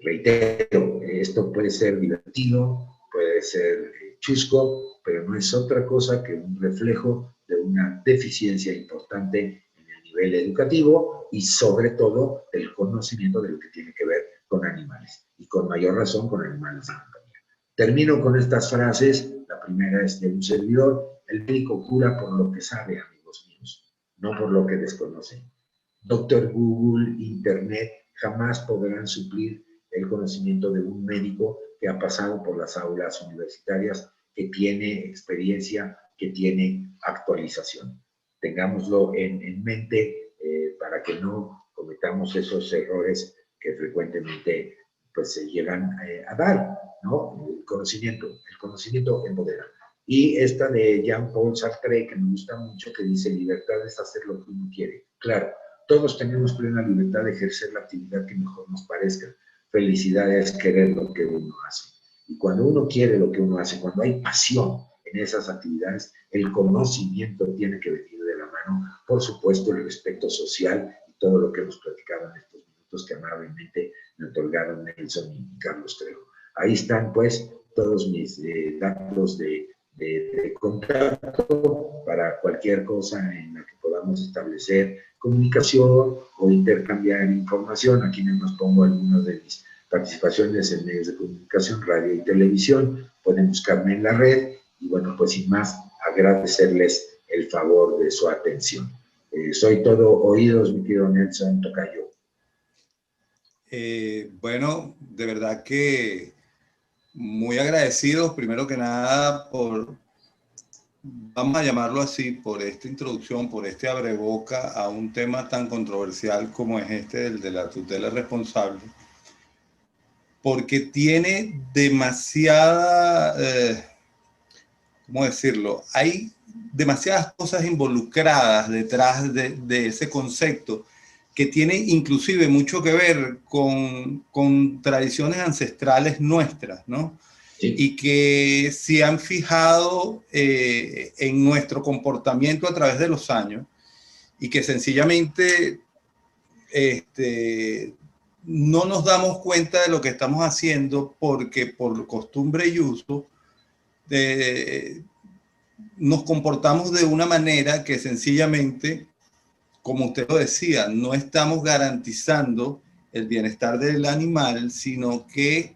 Reitero, esto puede ser divertido, puede ser chusco, pero no es otra cosa que un reflejo de una deficiencia importante en el nivel educativo y sobre todo el conocimiento de lo que tiene que ver con animales, y con mayor razón con animales de compañía. Termino con estas frases. La primera es de un servidor: el médico cura por lo que sabe, amigos míos, no por lo que desconoce. Doctor Google, Internet jamás podrán suplir el conocimiento de un médico que ha pasado por las aulas universitarias, que tiene experiencia, que tiene actualización. Tengámoslo en mente para que no cometamos esos errores que frecuentemente pues, se llegan a dar, ¿no? El conocimiento empodera. Y esta de Jean-Paul Sartre, que me gusta mucho, que dice: libertad es hacer lo que uno quiere. Claro, todos tenemos plena libertad de ejercer la actividad que mejor nos parezca. Felicidad es querer lo que uno hace. Y cuando uno quiere lo que uno hace, cuando hay pasión en esas actividades, el conocimiento tiene que venir de la mano. Por supuesto, el respeto social y todo lo que hemos platicado en estos minutos que amablemente me otorgaron Nelson y Carlos Trejo. Ahí están, pues, todos mis datos de contacto para cualquier cosa en la que podamos establecer comunicación o intercambiar información. Aquí nos pongo algunas de mis participaciones en medios de comunicación, radio y televisión. Pueden buscarme en la red y bueno, pues sin más, agradecerles el favor de su atención. Soy todo oídos, mi querido Nelson Tocayo. Bueno, de verdad que muy agradecidos, primero que nada, por, vamos a llamarlo así, por esta introducción, por este abreboca a un tema tan controversial como es este, el de la tutela responsable, porque tiene demasiada, ¿cómo decirlo? Hay demasiadas cosas involucradas detrás de ese concepto, que tiene inclusive mucho que ver con tradiciones ancestrales nuestras, ¿no? Sí. Y que se han fijado en nuestro comportamiento a través de los años, y que sencillamente no nos damos cuenta de lo que estamos haciendo, porque por costumbre y uso nos comportamos de una manera que sencillamente, como usted lo decía, no estamos garantizando el bienestar del animal, sino que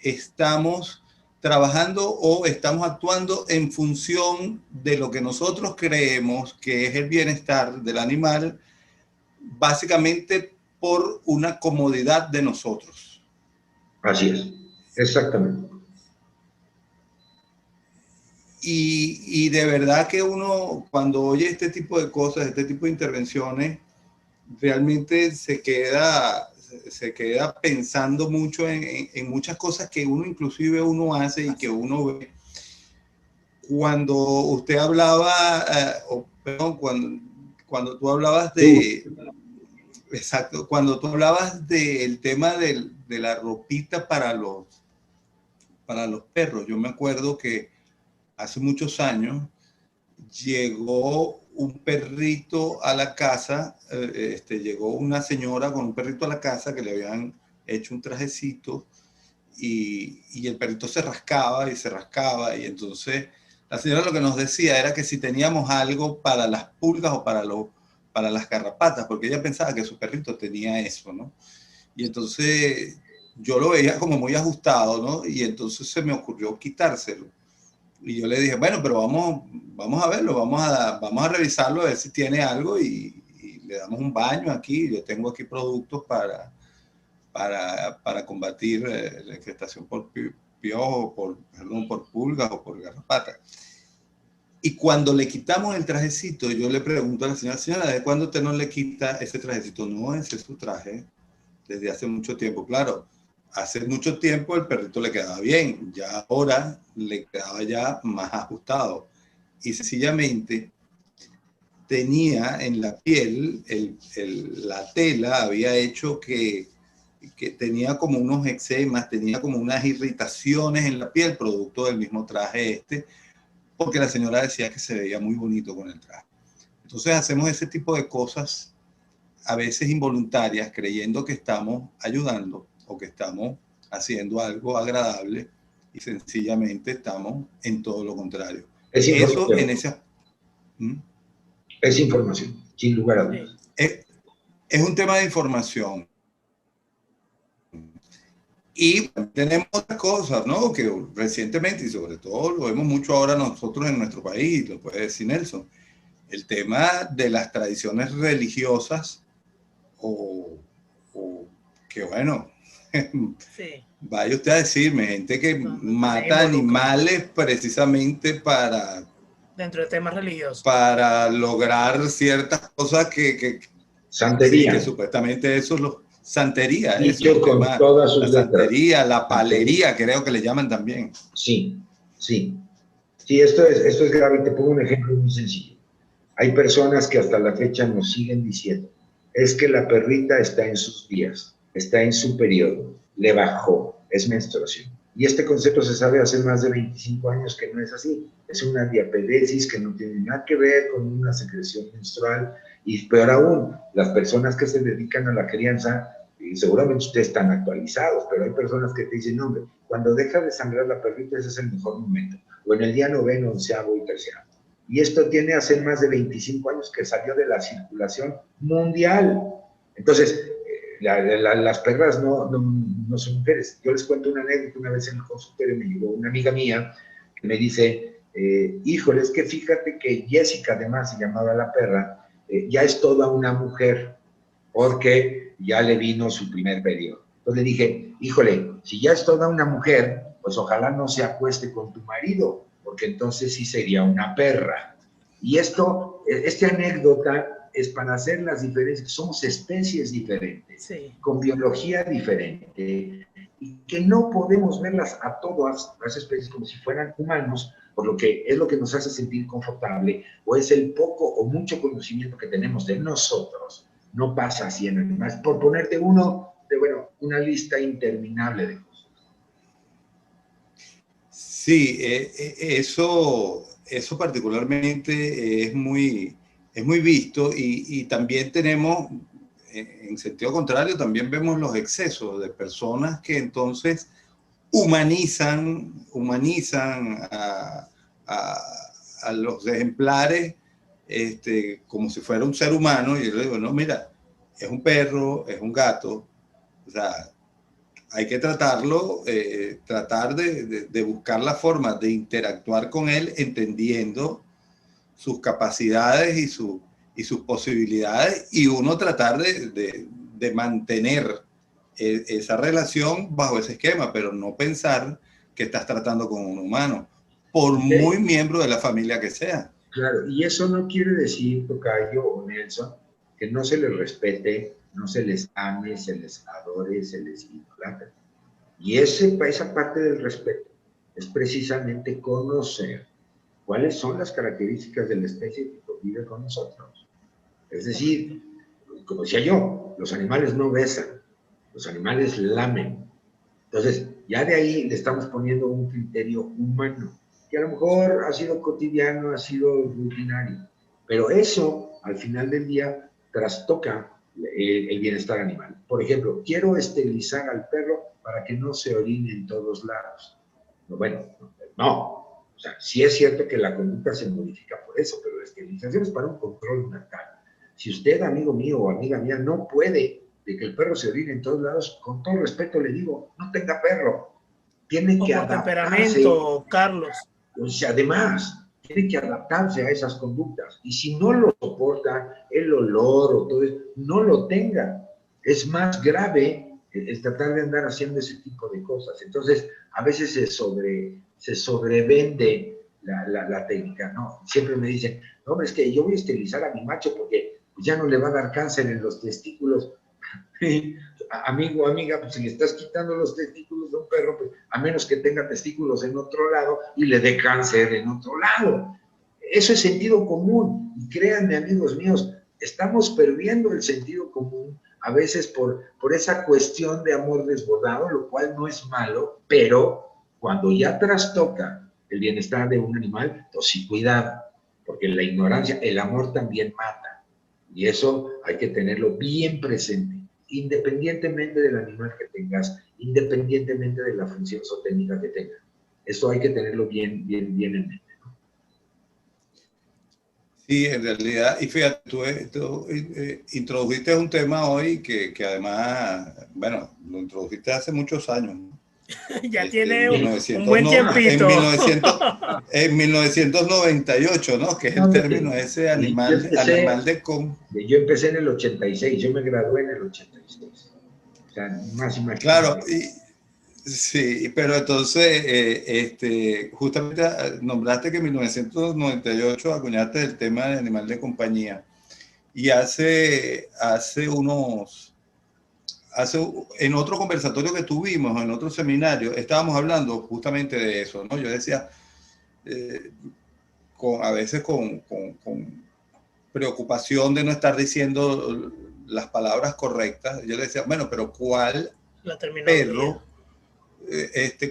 estamos trabajando o estamos actuando en función de lo que nosotros creemos que es el bienestar del animal, básicamente por una comodidad de nosotros. Así es, exactamente. Y de verdad que uno, cuando oye este tipo de cosas, este tipo de intervenciones, realmente se queda pensando mucho en muchas cosas que uno inclusive uno hace y que uno ve. Cuando usted hablaba, perdón, cuando tú hablabas de, exacto, cuando tú hablabas del tema de la ropita para los perros, yo me acuerdo que hace muchos años llegó un perrito a la casa, llegó una señora con un perrito a la casa que le habían hecho un trajecito y el perrito se rascaba y entonces la señora lo que nos decía era que si teníamos algo para las pulgas o para las garrapatas, porque ella pensaba que su perrito tenía eso, ¿no? Y entonces yo lo veía como muy ajustado, ¿no? Y entonces se me ocurrió quitárselo. Y yo le dije, bueno, pero vamos a verlo, vamos a revisarlo, a ver si tiene algo y le damos un baño aquí. Yo tengo aquí productos para combatir la infestación por piojos, por pulgas o por garrapatas. Y cuando le quitamos el trajecito, yo le pregunto a la señora, ¿de cuándo usted no le quita ese trajecito? No, ese es su traje desde hace mucho tiempo. Claro, hace mucho tiempo el perrito le quedaba bien, ya ahora le quedaba ya más ajustado. Y sencillamente tenía en la piel, la tela había hecho que tenía como unos eczemas, tenía como unas irritaciones en la piel, producto del mismo traje porque la señora decía que se veía muy bonito con el traje. Entonces hacemos ese tipo de cosas, a veces involuntarias, creyendo que estamos ayudando o que estamos haciendo algo agradable y sencillamente estamos en todo lo contrario. Es información. Eso en ese... Es información, sin lugar a dudas. Es un tema de información. Y tenemos otras cosas, ¿no? Que recientemente, y sobre todo lo vemos mucho ahora nosotros en nuestro país, lo puede decir Nelson, el tema de las tradiciones religiosas o que bueno, sí. Vaya usted a decirme, gente que mata animales precisamente dentro de temas religiosos. Para lograr ciertas cosas que santería. Sí, que supuestamente eso es lo... Santería, dicho eso con tema, todas sus la santería, letras. la palería, creo que le llaman también. Sí, sí. Sí, esto es grave. Te pongo un ejemplo muy sencillo. Hay personas que hasta la fecha nos siguen diciendo, es que la perrita está en sus días, está en su periodo, le bajó, es menstruación. Y este concepto se sabe hace más de 25 años que no es así. Es una diapedesis que no tiene nada que ver con una secreción menstrual. Y peor aún, las personas que se dedican a la crianza, y seguramente ustedes están actualizados, pero hay personas que te dicen, hombre, cuando deja de sangrar la perrita ese es el mejor momento, o en el día 9, 11º y 13º. Y esto tiene hace más de 25 años que salió de la circulación mundial. Entonces, las perras no son mujeres. Yo les cuento una anécdota. Una vez en el consultorio me llegó una amiga mía que me dice, híjole, es que fíjate que Jessica, además se llamaba la perra, ya es toda una mujer porque ya le vino su primer periodo. Entonces le dije, híjole, si ya es toda una mujer, pues ojalá no se acueste con tu marido, porque entonces sí sería una perra. Y esta anécdota es para hacer las diferencias. Somos especies diferentes, sí, con biología diferente, y que no podemos verlas a todas las especies como si fueran humanos, por lo que es lo que nos hace sentir confortable, o es el poco o mucho conocimiento que tenemos de nosotros. No pasa así en animales. Por ponerte una lista interminable de cosas. Sí, eso particularmente es muy visto y también tenemos, en sentido contrario, también vemos los excesos de personas que entonces humanizan a los ejemplares como si fuera un ser humano, y yo le digo, no, mira, es un perro, es un gato, o sea, hay que tratarlo, tratar de buscar la forma de interactuar con él, entendiendo sus capacidades y sus posibilidades, y uno tratar de mantener esa relación bajo ese esquema, pero no pensar que estás tratando con un humano, por muy miembro de la familia que sea. Claro, y eso no quiere decir, Tocayo o Nelson, que no se les respete, no se les ame, se les adore, se les idolatre. Y esa parte del respeto es precisamente conocer cuáles son las características de la especie que convive con nosotros. Es decir, como decía yo, los animales no besan, los animales lamen. Entonces, ya de ahí le estamos poniendo un criterio humano, que a lo mejor ha sido cotidiano, ha sido rutinario, pero eso, al final del día, trastoca el bienestar animal. Por ejemplo, quiero esterilizar al perro para que no se orine en todos lados. Bueno, no. O sea, sí es cierto que la conducta se modifica por eso, pero la esterilización es para un control natal. Si usted, amigo mío o amiga mía, no puede de que el perro se orine en todos lados, con todo respeto le digo, no tenga perro. Tiene o que por adaptarse. temperamento, Carlos. O sea, además, tiene que adaptarse a esas conductas. Y si no lo soporta, el olor o todo eso, no lo tenga. Es más grave el tratar de andar haciendo ese tipo de cosas. Entonces, a veces se sobrevende la técnica, ¿no? Siempre me dicen, no, es que yo voy a esterilizar a mi macho porque ya no le va a dar cáncer en los testículos. Amigo, amiga, pues si le estás quitando los testículos de un perro, pues, a menos que tenga testículos en otro lado y le dé cáncer en otro lado. Eso es sentido común. Y créanme, amigos míos, estamos perdiendo el sentido común a veces por esa cuestión de amor desbordado, lo cual no es malo, pero cuando ya trastoca el bienestar de un animal, pues sí, cuidado, porque la ignorancia, el amor también mata. Y eso hay que tenerlo bien presente, independientemente del animal que tengas, independientemente de la función zootécnica que tenga. Eso hay que tenerlo bien en mente. Sí, en realidad, y fíjate, tú introdujiste un tema hoy que además, bueno, lo introdujiste hace muchos años, ¿no? Ya En tiene 1900, un buen tiempito. en 1998, ¿no? Que es el término ese animal de con. Yo empecé en el 86, yo me gradué en el 86. O sea, más Claro, imagínate. sí, pero entonces, justamente nombraste que en 1998 acuñaste el tema de animal de compañía. Y en otro conversatorio que tuvimos, en otro seminario, estábamos hablando justamente de eso, ¿no? Yo decía, a veces con preocupación de no estar diciendo las palabras correctas, yo le decía, bueno, pero ¿cuál La terminología. perro,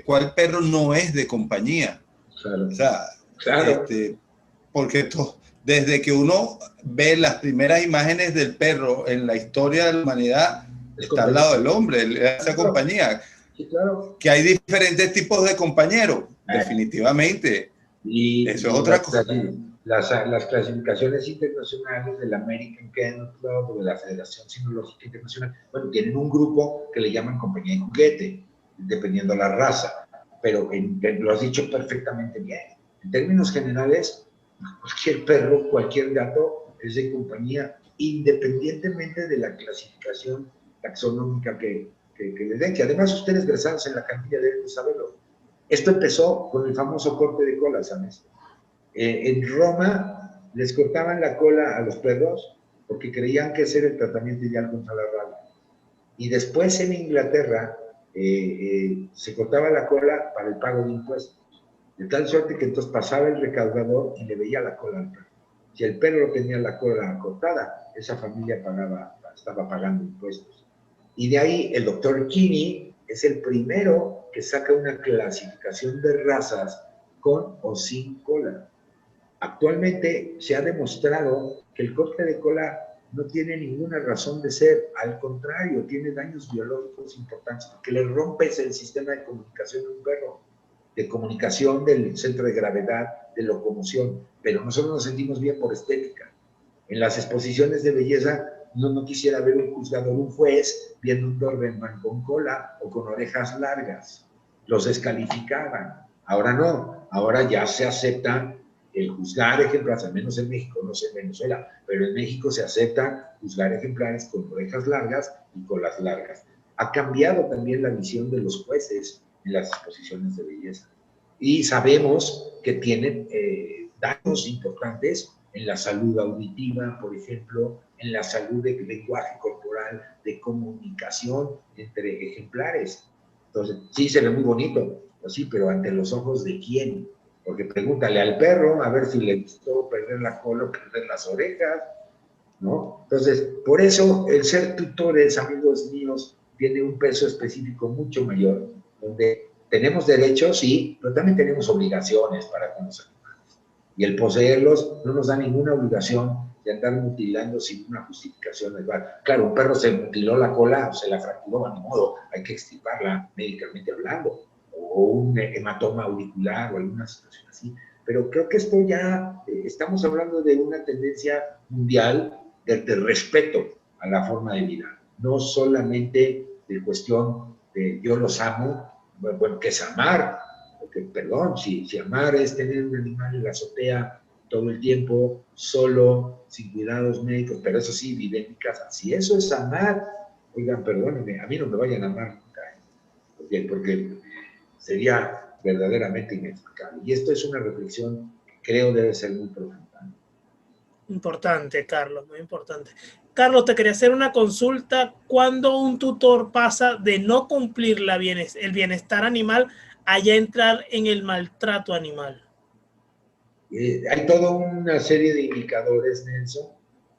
cuál perro no es de compañía? Claro. O sea, claro. Porque desde que uno ve las primeras imágenes del perro en la historia de la humanidad, está al lado del hombre, le hace compañía. Sí, claro. Que hay diferentes tipos de compañeros, definitivamente. Y eso es otra cosa. Las clasificaciones internacionales del American Kennel Club o de la Federación Sinológica Internacional, bueno, tienen un grupo que le llaman compañía de juguete, dependiendo de la raza, pero lo has dicho perfectamente bien. En términos generales, cualquier perro, cualquier gato es de compañía, independientemente de la clasificación taxonómica que le den, que además ustedes versados en la camilla deben saberlo. Esto empezó con el famoso corte de cola, ¿sabes? En Roma les cortaban la cola a los perros porque creían que ese era el tratamiento ideal contra la rabia. Y después en Inglaterra se cortaba la cola para el pago de impuestos. De tal suerte que entonces pasaba el recaudador y le veía la cola al perro. Si el perro tenía la cola cortada, esa familia estaba pagando impuestos. Y de ahí el doctor Kinney es el primero que saca una clasificación de razas con o sin cola. Actualmente se ha demostrado que el corte de cola no tiene ninguna razón de ser, al contrario, tiene daños biológicos importantes porque le rompes el sistema de comunicación de un perro. de comunicación del centro de gravedad, de locomoción, pero nosotros nos sentimos bien por estética. En las exposiciones de belleza, no quisiera ver un juzgador, un juez, viendo un Doberman con cola o con orejas largas. Los descalificaban. Ahora no, ahora ya se acepta el juzgar ejemplares, al menos en México, no sé en Venezuela, pero en México se acepta juzgar ejemplares con orejas largas y colas largas. Ha cambiado también la visión de los jueces en las exposiciones de belleza. Y sabemos que tienen daños importantes en la salud auditiva, por ejemplo, en la salud de lenguaje corporal, de comunicación entre ejemplares. Entonces, sí se ve muy bonito, pues sí, pero ante los ojos de quién. Porque pregúntale al perro a ver si le gustó perder la cola o perder las orejas, ¿no? Entonces, por eso el ser tutores, amigos míos, tiene un peso específico mucho mayor, donde tenemos derechos, sí, pero también tenemos obligaciones para con los animales. Y el poseerlos no nos da ninguna obligación de andar mutilando sin una justificación legal. Claro, un perro se mutiló la cola, o se la fracturó, a ni modo, hay que extirparla médicamente hablando, o un hematoma auricular o alguna situación así. Pero creo que esto ya, estamos hablando de una tendencia mundial de respeto a la forma de vida, no solamente de cuestión de yo los amo, bueno, que es amar, porque, perdón, si amar es tener un animal en la azotea todo el tiempo, solo, sin cuidados médicos, pero eso sí, vive en mi casa. Si eso es amar, oigan, perdónenme, a mí no me vayan a amar nunca, porque sería verdaderamente inexplicable. Y esto es una reflexión que creo debe ser muy profunda. Importante, Carlos, muy importante. Carlos, te quería hacer una consulta. ¿Cuándo un tutor pasa de no cumplir el bienestar animal a ya entrar en el maltrato animal? Hay toda una serie de indicadores, Nelson,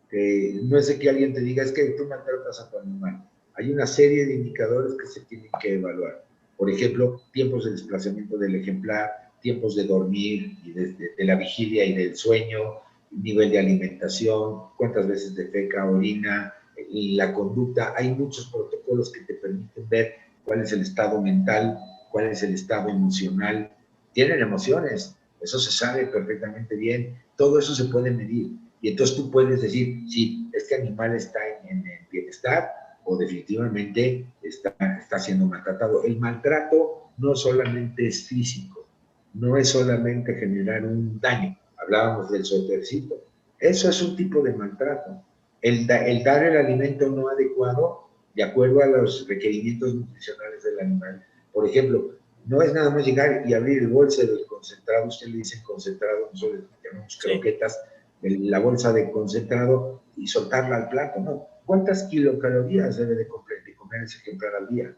que no es de que alguien te diga, es que tú maltratas a tu animal. Hay una serie de indicadores que se tienen que evaluar. Por ejemplo, tiempos de desplazamiento del ejemplar, tiempos de dormir, y de la vigilia y del sueño, nivel de alimentación, cuántas veces defeca, orina, la conducta. Hay muchos protocolos que te permiten ver cuál es el estado mental, cuál es el estado emocional. Tienen emociones, eso se sabe perfectamente bien, todo eso se puede medir. Y entonces tú puedes decir, sí, este animal está en bienestar o definitivamente está siendo maltratado. El maltrato no solamente es físico, no es solamente generar un daño. Hablábamos del suétercito. Eso es un tipo de maltrato. El dar el alimento no adecuado de acuerdo a los requerimientos nutricionales del animal. Por ejemplo, no es nada más llegar y abrir el bolso del concentrado, usted le dice concentrado, nosotros le llamamos croquetas, la bolsa de concentrado y soltarla al plato, ¿no? ¿Cuántas kilocalorías debe de comer ese ejemplar al día?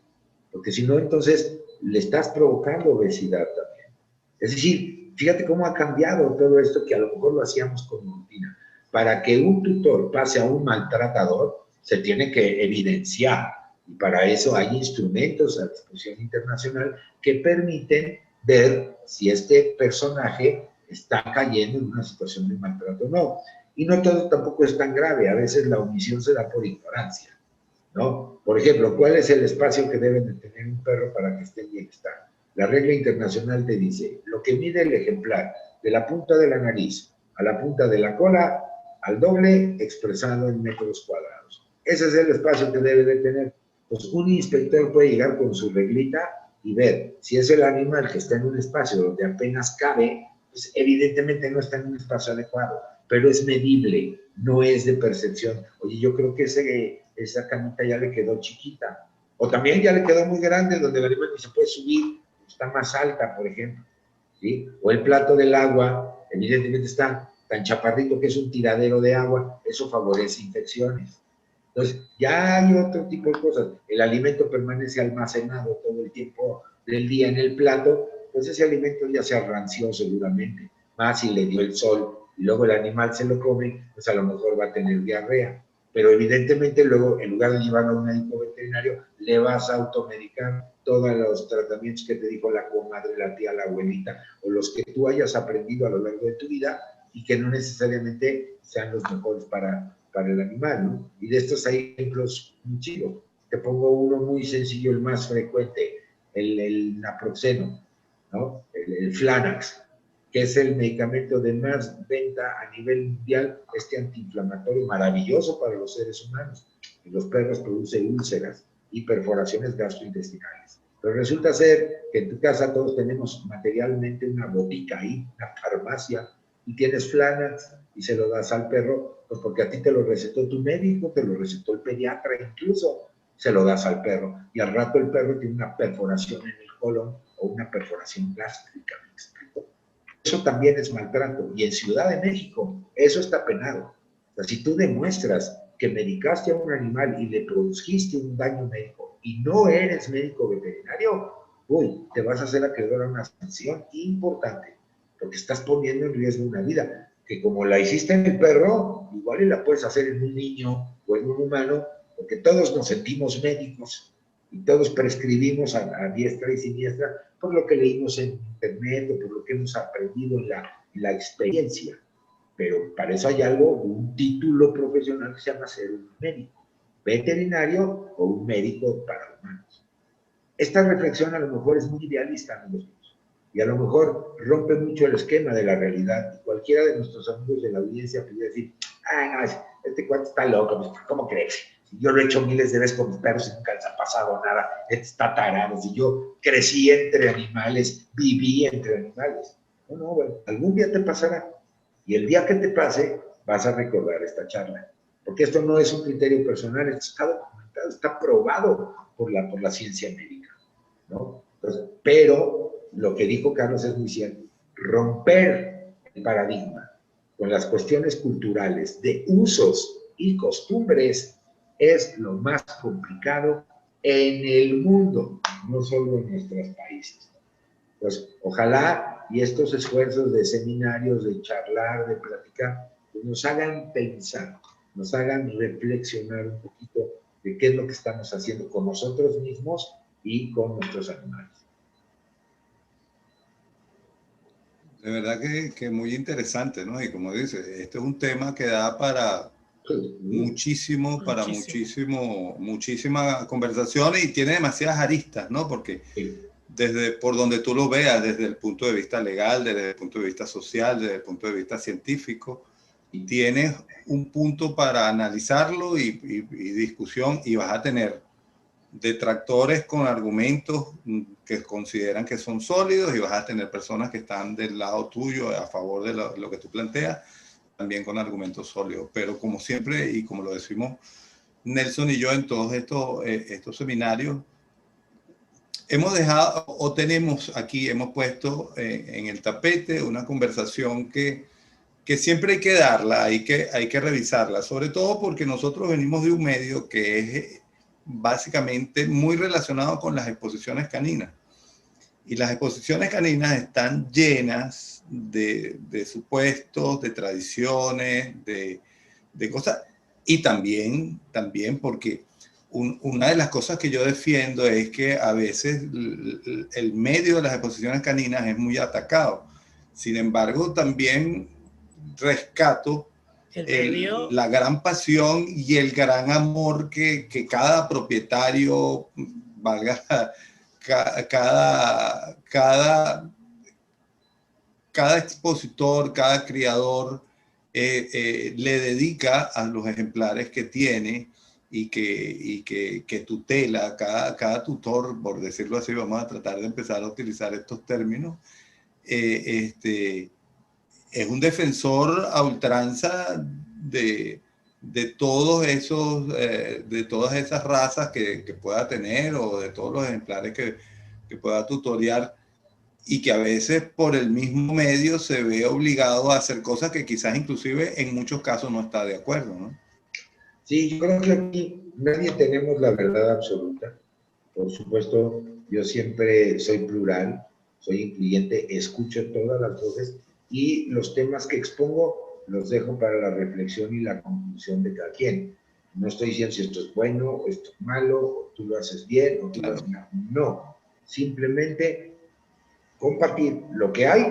Porque si no, entonces le estás provocando obesidad también. Es decir, fíjate cómo ha cambiado todo esto que a lo mejor lo hacíamos como rutina. Para que un tutor pase a un maltratador, se tiene que evidenciar. Y para eso hay instrumentos a disposición internacional que permiten ver si este personaje está cayendo en una situación de maltrato o no. Y no todo tampoco es tan grave, a veces la omisión se da por ignorancia, ¿no? Por ejemplo, ¿cuál es el espacio que debe de tener un perro para que esté en bienestar? La regla internacional te dice, lo que mide el ejemplar de la punta de la nariz a la punta de la cola, al doble expresado en metros cuadrados. Ese es el espacio que debe de tener. Pues un inspector puede llegar con su reglita y ver si es el animal que está en un espacio donde apenas cabe, pues evidentemente no está en un espacio adecuado, pero es medible, no es de percepción. Oye, yo creo que esa camita ya le quedó chiquita, o también ya le quedó muy grande, donde el animal ni se puede subir, está más alta, por ejemplo, ¿sí? O el plato del agua, evidentemente está tan chaparrito que es un tiradero de agua, eso favorece infecciones. Entonces, ya hay otro tipo de cosas. El alimento permanece almacenado todo el tiempo del día en el plato, pues ese alimento ya se arranció seguramente, más si le dio el sol y luego el animal se lo come, pues a lo mejor va a tener diarrea. Pero evidentemente luego, en lugar de llevarlo a un médico veterinario, le vas a automedicar todos los tratamientos que te dijo la comadre, la tía, la abuelita, o los que tú hayas aprendido a lo largo de tu vida y que no necesariamente sean los mejores para el animal, ¿no? Y de estos hay ejemplos muy chidos. Te pongo uno muy sencillo, el más frecuente, el naproxeno, ¿no? el Flanax, que es el medicamento de más venta a nivel mundial, este antiinflamatorio maravilloso para los seres humanos. En los perros produce úlceras y perforaciones gastrointestinales. Pero resulta ser que en tu casa todos tenemos materialmente una botica ahí, una farmacia, y tienes Flanax y se lo das al perro, pues porque a ti te lo recetó tu médico, te lo recetó el pediatra, incluso se lo das al perro. Y al rato el perro tiene una perforación en el colon o una perforación gástrica, ¿me explico? Eso también es maltrato. Y en Ciudad de México, eso está penado. O sea, si tú demuestras que medicaste a un animal y le produjiste un daño médico y no eres médico veterinario, uy, te vas a hacer acreedor a una sanción importante, porque estás poniendo en riesgo una vida, que como la hiciste en el perro, igual y la puedes hacer en un niño o en un humano, porque todos nos sentimos médicos y todos prescribimos a diestra y siniestra por lo que leímos en internet o por lo que hemos aprendido en la experiencia. Pero para eso hay algo, un título profesional que se llama ser un médico veterinario o un médico para humanos. Esta reflexión a lo mejor es muy idealista, amigos míos, y a lo mejor rompe mucho el esquema de la realidad. Cualquiera de nuestros amigos de la audiencia podría decir, ay, no, este cuate está loco, ¿cómo crees? Yo lo he hecho miles de veces con mis perros y nunca les ha pasado nada, está tarado. Si yo crecí entre animales, viví entre animales. No, bueno, algún día te pasará. Y el día que te pase, vas a recordar esta charla. Porque esto no es un criterio personal, esto está documentado, está probado por la ciencia médica, ¿no? Entonces, pero lo que dijo Carlos es muy cierto. Romper el paradigma con las cuestiones culturales de usos y costumbres es lo más complicado en el mundo, no solo en nuestros países. Pues ojalá y estos esfuerzos de seminarios, de charlar, de platicar, pues nos hagan pensar, nos hagan reflexionar un poquito de qué es lo que estamos haciendo con nosotros mismos y con nuestros animales. De verdad que muy interesante, ¿no? Y como dices, este es un tema que da para muchísima conversación y tiene demasiadas aristas, ¿no? Porque desde por donde tú lo veas, desde el punto de vista legal, desde el punto de vista social, desde el punto de vista científico, tienes un punto para analizarlo y discusión, y vas a tener detractores con argumentos que consideran que son sólidos, y vas a tener personas que están del lado tuyo a favor de lo que tú planteas, también con argumentos sólidos. Pero como siempre, y como lo decimos Nelson y yo en todos estos seminarios, hemos dejado, o tenemos aquí, hemos puesto en el tapete una conversación que siempre hay que darla, hay que revisarla, sobre todo porque nosotros venimos de un medio que es básicamente muy relacionado con las exposiciones caninas. Y las exposiciones caninas están llenas de supuestos, de tradiciones, de cosas. Y también porque una de las cosas que yo defiendo es que a veces el medio de las exposiciones caninas es muy atacado. Sin embargo, también rescato la gran pasión y el gran amor que cada propietario, valga, cada expositor, cada criador le dedica a los ejemplares que tiene y que tutela, cada tutor, por decirlo así, vamos a tratar de empezar a utilizar estos términos, es un defensor a ultranza de todos esos, de todas esas razas que pueda tener, o de todos los ejemplares que pueda tutorear, y que a veces por el mismo medio se ve obligado a hacer cosas que quizás inclusive en muchos casos no está de acuerdo, ¿no? Sí, yo creo que aquí nadie tenemos la verdad absoluta. Por supuesto, yo siempre soy plural, soy incluyente, escucho todas las voces, y los temas que expongo los dejo para la reflexión y la conclusión de cada quien. No estoy diciendo si esto es bueno o esto es malo, o tú lo haces bien o tú lo haces mal. No, simplemente compartir lo que hay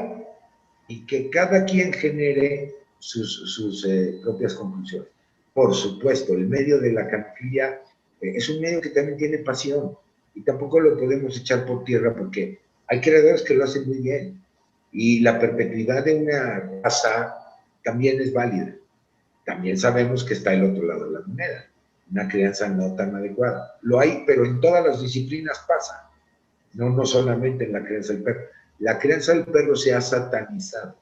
y que cada quien genere sus propias conclusiones. Por supuesto, el medio de la canofilia es un medio que también tiene pasión, y tampoco lo podemos echar por tierra, porque hay creadores que lo hacen muy bien. Y la perpetuidad de una raza también es válida. También sabemos que está el otro lado de la moneda, una crianza no tan adecuada. Lo hay, pero en todas las disciplinas pasa, no solamente en la crianza del perro. La crianza del perro se ha satanizado,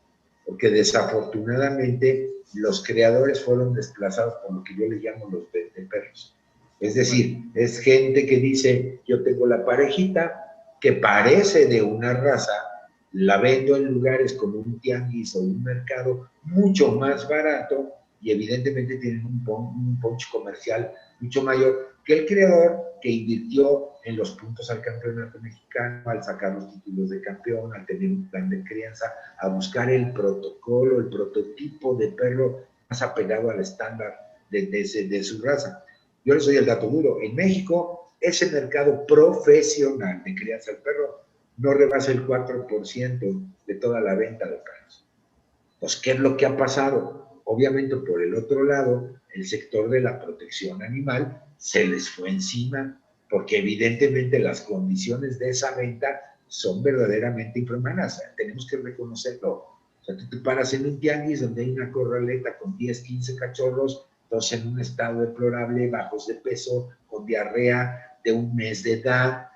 porque desafortunadamente los creadores fueron desplazados por lo que yo le llamo los perros. Es decir, es gente que dice, yo tengo la parejita que parece de una raza, la vendo en lugares como un tianguis o un mercado mucho más barato y evidentemente tienen un punch comercial mucho mayor que el creador que invirtió en los puntos al campeonato mexicano, al sacar los títulos de campeón, al tener un plan de crianza, a buscar el protocolo, el prototipo de perro más apegado al estándar de su raza. Yo les doy el dato duro. En México, ese mercado profesional de crianza del perro no rebasa el 4% de toda la venta de perros. Pues, ¿qué es lo que ha pasado? Obviamente, por el otro lado, el sector de la protección animal se les fue encima, porque evidentemente las condiciones de esa venta son verdaderamente infrahumanas. Tenemos que reconocerlo. O sea, tú te paras en un tianguis donde hay una corraleta con 10, 15 cachorros, todos en un estado deplorable, bajos de peso, con diarrea de un mes de edad.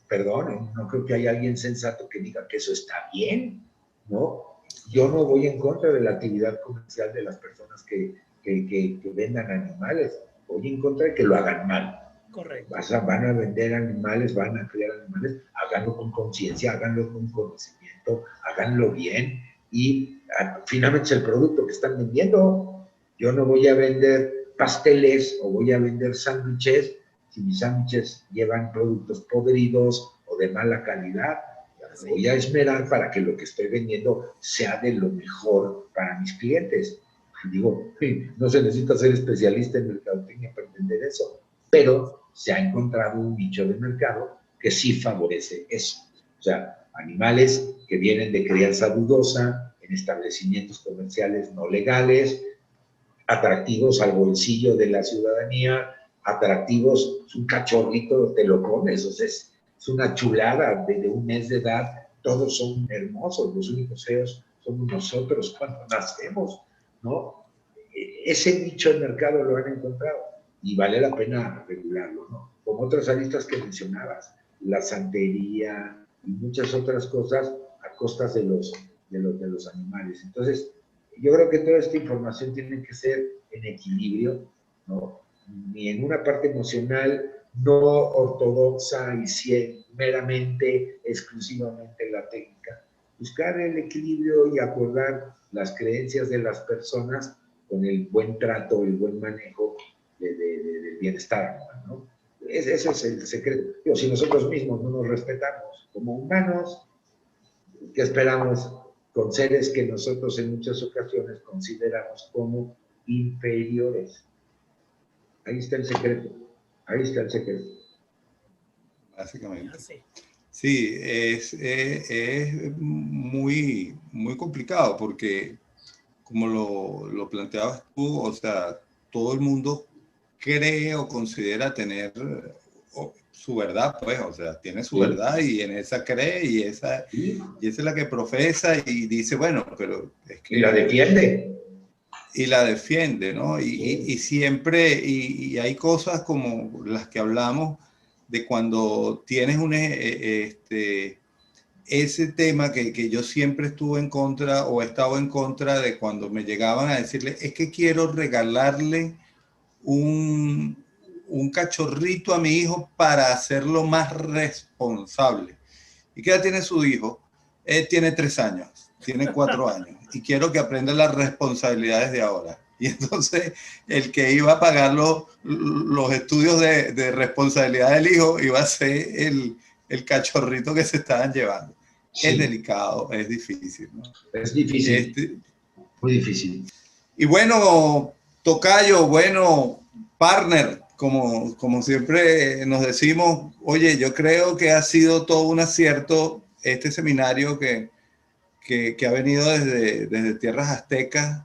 Perdón, no creo que haya alguien sensato que diga que eso está bien, ¿no? Yo no voy en contra de la actividad comercial de las personas que vendan animales, voy en contra de que lo hagan mal. Correcto. Van a vender animales, van a criar animales, háganlo con conciencia, háganlo con conocimiento, háganlo bien y finalmente es el producto que están vendiendo. Yo no voy a vender pasteles o voy a vender sándwiches si mis sándwiches llevan productos podridos o de mala calidad. Voy a esmerar para que lo que estoy vendiendo sea de lo mejor para mis clientes. Digo, no se necesita ser especialista en mercadotecnia para entender eso, pero se ha encontrado un nicho de mercado que sí favorece eso. O sea, animales que vienen de crianza dudosa, en establecimientos comerciales no legales, atractivos al bolsillo de la ciudadanía, atractivos, un cachorrito te lo comes, o sea, es una chulada de un mes de edad, todos son hermosos, los únicos feos somos nosotros cuando nacemos, ¿no? Ese nicho de mercado lo han encontrado y vale la pena regularlo, ¿no? Como otras aristas que mencionabas, la santería y muchas otras cosas a costas de los animales. Entonces, yo creo que toda esta información tiene que ser en equilibrio, ¿no? Ni en una parte emocional no ortodoxa y meramente, exclusivamente la técnica. Buscar el equilibrio y acordar las creencias de las personas con el buen trato, el buen manejo del bienestar, ¿no? Ese es el secreto. Digo, si nosotros mismos no nos respetamos como humanos, ¿qué esperamos con seres que nosotros en muchas ocasiones consideramos como inferiores? Ahí está el secreto. Ahí está el secreto. Básicamente. Sí, es muy, muy complicado porque, como lo planteabas tú, o sea, todo el mundo cree o considera tener su verdad, pues, o sea, tiene su verdad y en esa cree y esa es la que profesa y dice, bueno, pero es que... Y la defiende. Y la defiende, ¿no? Y siempre, y hay cosas como las que hablamos de cuando tienes ese tema que yo siempre estuve en contra o he estado en contra de cuando me llegaban a decirle, es que quiero regalarle un cachorrito a mi hijo para hacerlo más responsable. ¿Y qué edad tiene su hijo? Él tiene 3 años, tiene 4 años y quiero que aprenda las responsabilidades de ahora. Y entonces el que iba a pagar los estudios de responsabilidad del hijo iba a ser el cachorrito que se estaban llevando. Sí. Es delicado, es difícil, ¿no? Es difícil, muy difícil. Y bueno, tocayo, bueno, partner, como siempre nos decimos, oye, yo creo que ha sido todo un acierto este seminario que ha venido desde tierras aztecas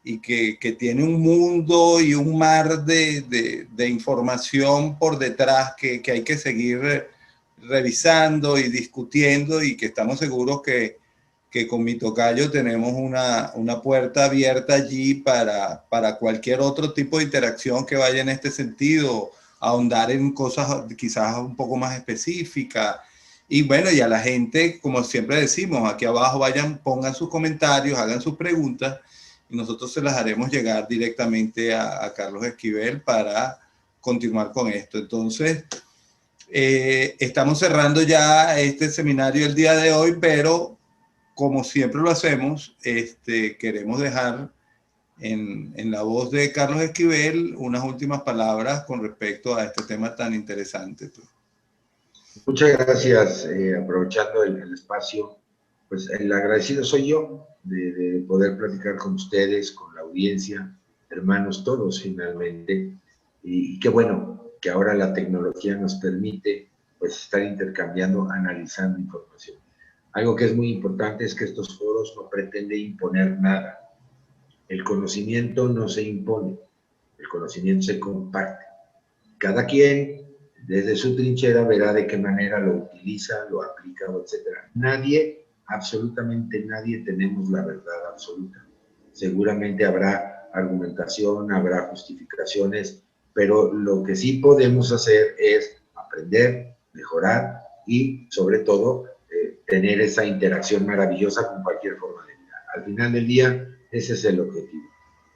y que tiene un mundo y un mar de información por detrás que hay que seguir revisando y discutiendo y que estamos seguros que que con mi tocayo tenemos una puerta abierta allí para cualquier otro tipo de interacción que vaya en este sentido, ahondar en cosas quizás un poco más específicas. Y bueno, y a la gente, como siempre decimos, aquí abajo vayan, pongan sus comentarios, hagan sus preguntas, y nosotros se las haremos llegar directamente a Carlos Esquivel para continuar con esto. Entonces, estamos cerrando ya este seminario el día de hoy, pero como siempre lo hacemos, queremos dejar en la voz de Carlos Esquivel unas últimas palabras con respecto a este tema tan interesante. Muchas gracias, aprovechando el espacio, pues el agradecido soy yo de poder platicar con ustedes, con la audiencia, hermanos todos finalmente, y qué bueno que ahora la tecnología nos permite pues estar intercambiando, analizando información. Algo que es muy importante es que estos foros no pretenden imponer nada. El conocimiento no se impone, el conocimiento se comparte. Cada quien desde su trinchera verá de qué manera lo utiliza, lo aplica, etc. Nadie, absolutamente nadie, tenemos la verdad absoluta. Seguramente habrá argumentación, habrá justificaciones, pero lo que sí podemos hacer es aprender, mejorar y, sobre todo, tener esa interacción maravillosa con cualquier forma de vida. Al final del día, ese es el objetivo.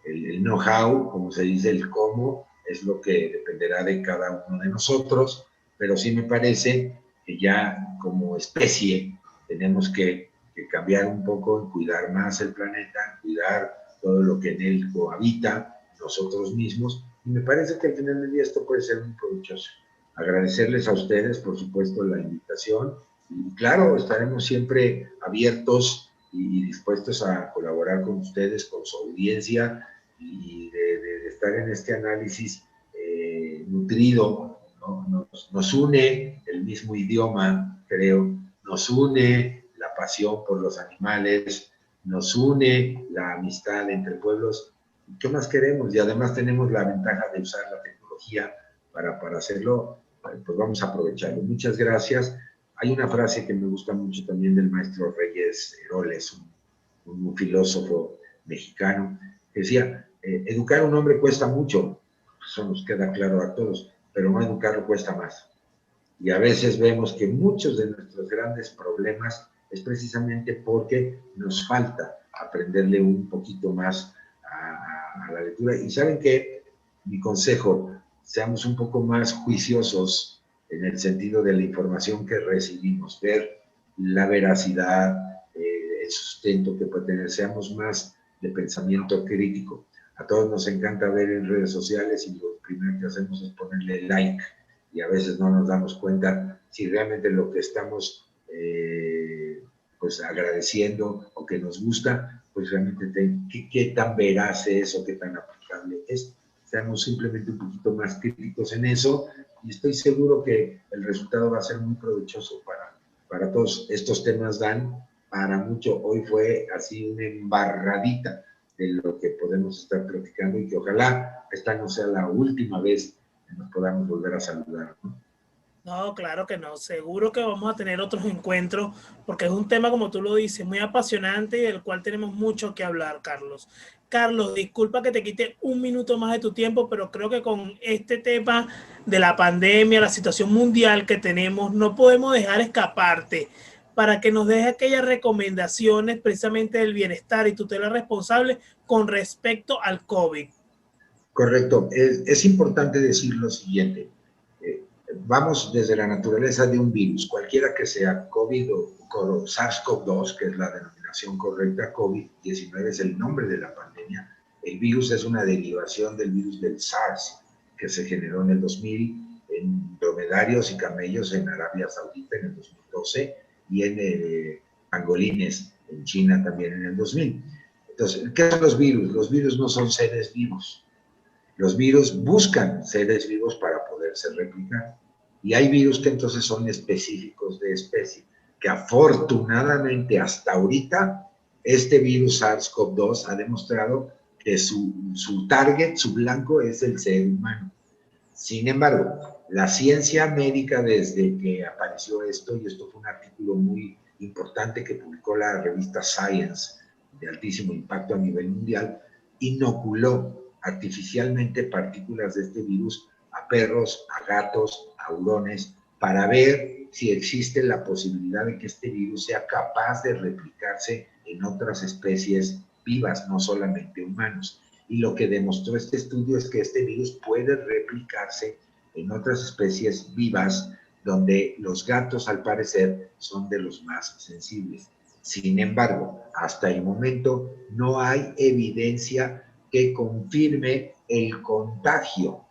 El know-how, como se dice, el cómo, es lo que dependerá de cada uno de nosotros, pero sí me parece que ya como especie tenemos que cambiar un poco, cuidar más el planeta, cuidar todo lo que en él cohabita, nosotros mismos, y me parece que al final del día esto puede ser muy provechoso. Agradecerles a ustedes, por supuesto, la invitación, y claro, estaremos siempre abiertos y dispuestos a colaborar con ustedes, con su audiencia, y de estar en este análisis nutrido, ¿no? Nos une el mismo idioma, creo, nos une la pasión por los animales, nos une la amistad entre pueblos. ¿Qué más queremos? Y además tenemos la ventaja de usar la tecnología para hacerlo, pues vamos a aprovecharlo. Muchas gracias. Hay una frase que me gusta mucho también del maestro Reyes Heroles, un filósofo mexicano, que decía, educar a un hombre cuesta mucho, eso nos queda claro a todos, pero no educarlo cuesta más. Y a veces vemos que muchos de nuestros grandes problemas es precisamente porque nos falta aprenderle un poquito más a la lectura. Y ¿saben qué? Mi consejo, seamos un poco más juiciosos en el sentido de la información que recibimos, ver la veracidad, el sustento que puede tener, seamos más de pensamiento crítico. A todos nos encanta ver en redes sociales y lo primero que hacemos es ponerle like, y a veces no nos damos cuenta si realmente lo que estamos pues agradeciendo o que nos gusta, pues realmente qué tan veraz es o qué tan aplicable es. Seamos simplemente un poquito más críticos en eso, y estoy seguro que el resultado va a ser muy provechoso para todos. Estos temas dan para mucho. Hoy fue así una embarradita de lo que podemos estar platicando, y que ojalá esta no sea la última vez que nos podamos volver a saludar, ¿no? No, claro que no. Seguro que vamos a tener otros encuentros porque es un tema, como tú lo dices, muy apasionante y del cual tenemos mucho que hablar, Carlos. Carlos, disculpa que te quite un minuto más de tu tiempo, pero creo que con este tema de la pandemia, la situación mundial que tenemos, no podemos dejar escaparte para que nos deje aquellas recomendaciones precisamente del bienestar y tutela responsable con respecto al COVID. Correcto. Es importante decir lo siguiente. Vamos desde la naturaleza de un virus, cualquiera que sea, COVID o SARS-CoV-2, que es la denominación correcta. COVID-19 es el nombre de la pandemia. El virus es una derivación del virus del SARS, que se generó en el 2000 en dromedarios y camellos en Arabia Saudita en el 2012, y en pangolines en China también en el 2000. Entonces, ¿qué son los virus? Los virus no son seres vivos. Los virus buscan seres vivos para poderse replicar. Y hay virus que entonces son específicos de especie, que afortunadamente hasta ahorita este virus SARS-CoV-2 ha demostrado que su target, su blanco, es el ser humano. Sin embargo, la ciencia médica, desde que apareció esto, y esto fue un artículo muy importante que publicó la revista Science, de altísimo impacto a nivel mundial, inoculó artificialmente partículas de este virus a perros, a gatos, a hurones, para ver si existe la posibilidad de que este virus sea capaz de replicarse en otras especies vivas, no solamente humanos. Y lo que demostró este estudio es que este virus puede replicarse en otras especies vivas, donde los gatos, al parecer, son de los más sensibles. Sin embargo, hasta el momento no hay evidencia que confirme el contagio,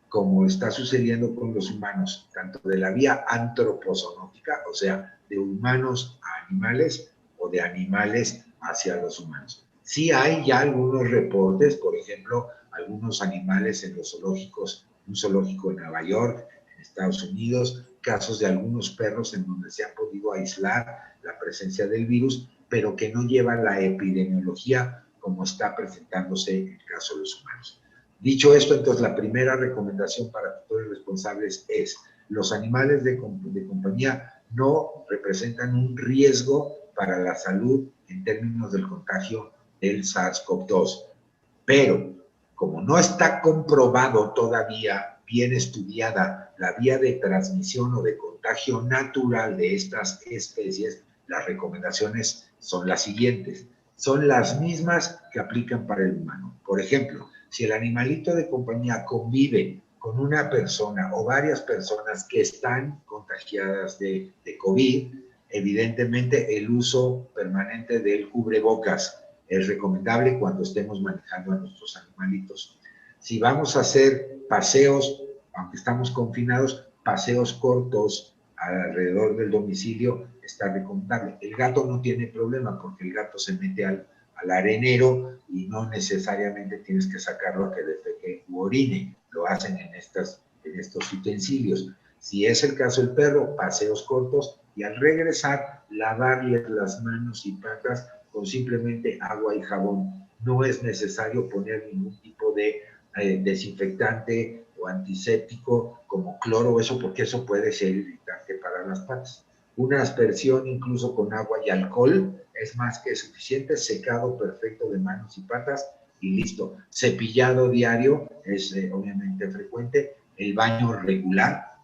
como está sucediendo con los humanos, tanto de la vía antropozoonótica, o sea, de humanos a animales, o de animales hacia los humanos. Sí hay ya algunos reportes, por ejemplo, algunos animales en los zoológicos, un zoológico en Nueva York, en Estados Unidos, casos de algunos perros en donde se ha podido aislar la presencia del virus, pero que no llevan la epidemiología como está presentándose en el caso de los humanos. Dicho esto, entonces la primera recomendación para tutores responsables es: los animales de compañía no representan un riesgo para la salud en términos del contagio del SARS-CoV-2, pero como no está comprobado todavía, bien estudiada, la vía de transmisión o de contagio natural de estas especies, las recomendaciones son las siguientes. Son las mismas que aplican para el humano. Por ejemplo, si el animalito de compañía convive con una persona o varias personas que están contagiadas de COVID, evidentemente el uso permanente del cubrebocas es recomendable cuando estemos manejando a nuestros animalitos. Si vamos a hacer paseos, aunque estamos confinados, paseos cortos alrededor del domicilio, está recomendable. El gato no tiene problema porque el gato se mete al arenero y no necesariamente tienes que sacarlo a que defeque u orine. Lo hacen en estos utensilios. Si es el caso del perro, paseos cortos y al regresar, lavarle las manos y patas con simplemente agua y jabón. No es necesario poner ningún tipo de desinfectante o antiséptico como cloro o eso, porque eso puede ser irritante para las patas. Una aspersión incluso con agua y alcohol es más que suficiente, secado perfecto de manos y patas y listo. Cepillado diario es obviamente frecuente, el baño regular,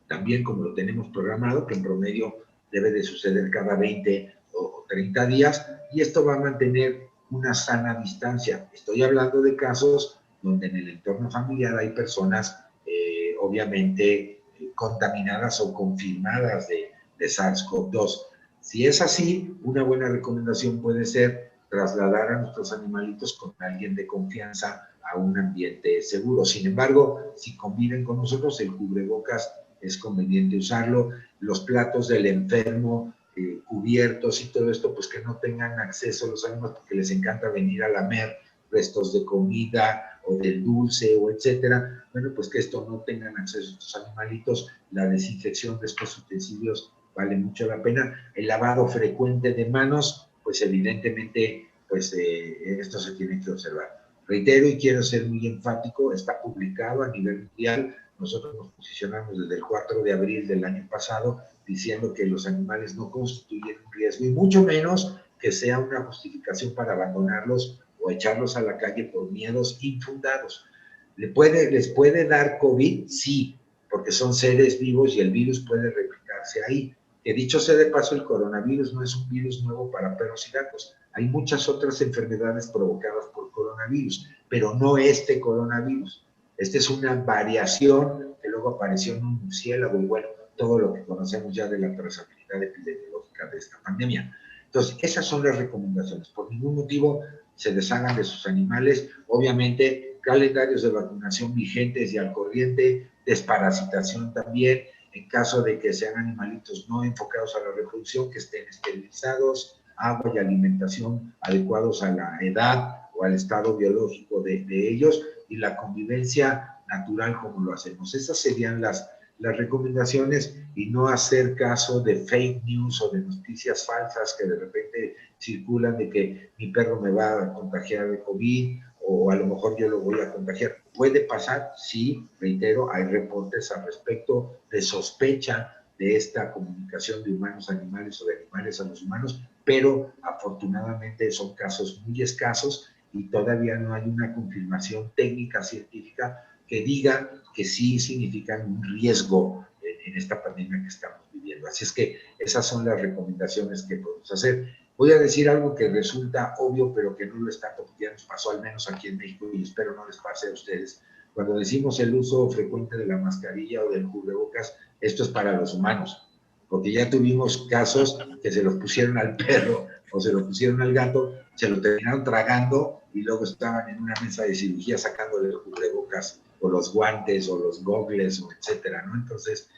también como lo tenemos programado, que en promedio debe de suceder cada 20 o 30 días, y esto va a mantener una sana distancia. Estoy hablando de casos donde en el entorno familiar hay personas obviamente contaminadas o confirmadas de SARS-CoV-2. Si es así, una buena recomendación puede ser trasladar a nuestros animalitos con alguien de confianza a un ambiente seguro. Sin embargo, si conviven con nosotros, el cubrebocas es conveniente usarlo. Los platos del enfermo cubiertos y todo esto, pues que no tengan acceso a los animales porque les encanta venir a lamer restos de comida o del dulce o etcétera. Bueno, pues que esto no tengan acceso a estos animalitos. La desinfección de estos utensilios vale mucho la pena. El lavado frecuente de manos, pues evidentemente, pues esto se tiene que observar. Reitero y quiero ser muy enfático, está publicado a nivel mundial. Nosotros nos posicionamos desde el 4 de abril del año pasado diciendo que los animales no constituyen un riesgo y mucho menos que sea una justificación para abandonarlos o echarlos a la calle por miedos infundados. ¿Les puede dar COVID? Sí, porque son seres vivos y el virus puede replicarse ahí. Que dicho sea de paso, el coronavirus no es un virus nuevo para perros y gatos. Hay muchas otras enfermedades provocadas por coronavirus, pero no este coronavirus. Esta es una variación que luego apareció en un murciélago y bueno, todo lo que conocemos ya de la trazabilidad epidemiológica de esta pandemia. Entonces, esas son las recomendaciones. Por ningún motivo se deshagan de sus animales. Obviamente, calendarios de vacunación vigentes y al corriente, desparasitación también, en caso de que sean animalitos no enfocados a la reproducción, que estén esterilizados, agua y alimentación adecuados a la edad o al estado biológico de ellos y la convivencia natural como lo hacemos. Esas serían las recomendaciones y no hacer caso de fake news o de noticias falsas que de repente circulan de que mi perro me va a contagiar de COVID o a lo mejor yo lo voy a contagiar. ¿Puede pasar? Sí, reitero, hay reportes al respecto de sospecha de esta comunicación de humanos a animales o de animales a los humanos, pero afortunadamente son casos muy escasos y todavía no hay una confirmación técnica científica que diga que sí significan un riesgo en esta pandemia que estamos viviendo. Así es que esas son las recomendaciones que podemos hacer. Voy a decir algo que resulta obvio, pero que no lo está, porque ya nos pasó al menos aquí en México y espero no les pase a ustedes. Cuando decimos el uso frecuente de la mascarilla o del cubrebocas, esto es para los humanos, porque ya tuvimos casos que se los pusieron al perro o se lo pusieron al gato, se lo terminaron tragando y luego estaban en una mesa de cirugía sacándole los cubrebocas o los guantes o los gogles o etcétera, ¿no? Entonces,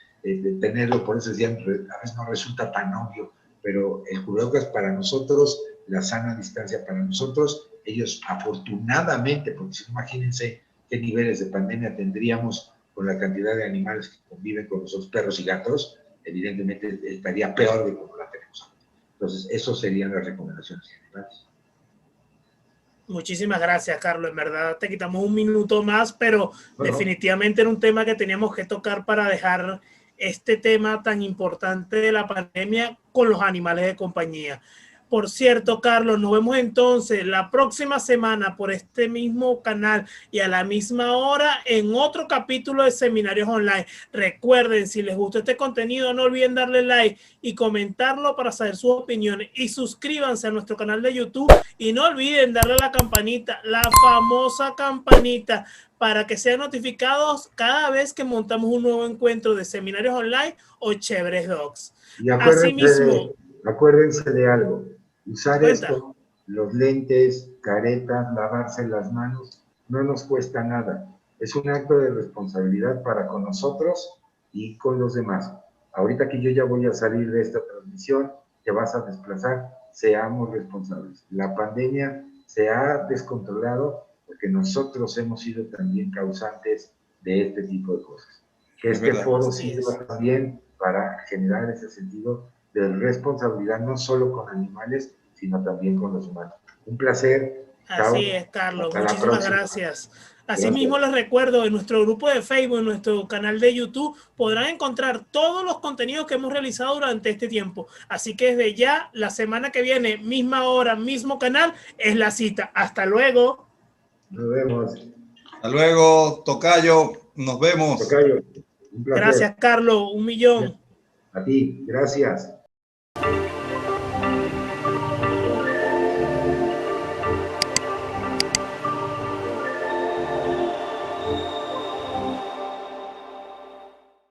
tenerlo, por eso decían, a veces no resulta tan obvio, pero el cubrebocas para nosotros, la sana distancia para nosotros, ellos afortunadamente, porque si no, imagínense qué niveles de pandemia tendríamos con la cantidad de animales que conviven con nosotros, perros y gatos, evidentemente estaría peor de como la tenemos ahora. Entonces, esas serían las recomendaciones generales. Muchísimas gracias, Carlos. En verdad te quitamos un minuto más, pero Bueno, definitivamente era un tema que teníamos que tocar para dejar este tema tan importante de la pandemia con los animales de compañía. Por cierto, Carlos, nos vemos entonces la próxima semana por este mismo canal y a la misma hora en otro capítulo de Seminarios Online. Recuerden, si les gustó este contenido, no olviden darle like y comentarlo para saber sus opiniones. Y suscríbanse a nuestro canal de YouTube y no olviden darle a la campanita, la famosa campanita, para que sean notificados cada vez que montamos un nuevo encuentro de Seminarios Online o Chéveres Dogs. y Asimismo, acuérdense de algo. Usar cuenta. esto, los lentes, caretas, lavarse las manos, no nos cuesta nada. Es un acto de responsabilidad para con nosotros y con los demás. Ahorita que yo ya voy a salir de esta transmisión, te vas a desplazar, seamos responsables. La pandemia se ha descontrolado porque nosotros hemos sido también causantes de este tipo de cosas. Que este foro sirva también para generar ese sentido de responsabilidad, no solo con animales, sino también con los humanos. Un placer. Así es, Carlos. Hasta Muchísimas gracias. Asimismo, Gracias. les recuerdo, en nuestro grupo de Facebook, en nuestro canal de YouTube, podrán encontrar todos los contenidos que hemos realizado durante este tiempo. Así que desde ya, la semana que viene, misma hora, mismo canal, es la cita. Hasta luego. Nos vemos. Hasta luego, Tocayo. Nos vemos. Tocayo, un placer. Gracias, Carlos. 1.000.000. A ti, gracias.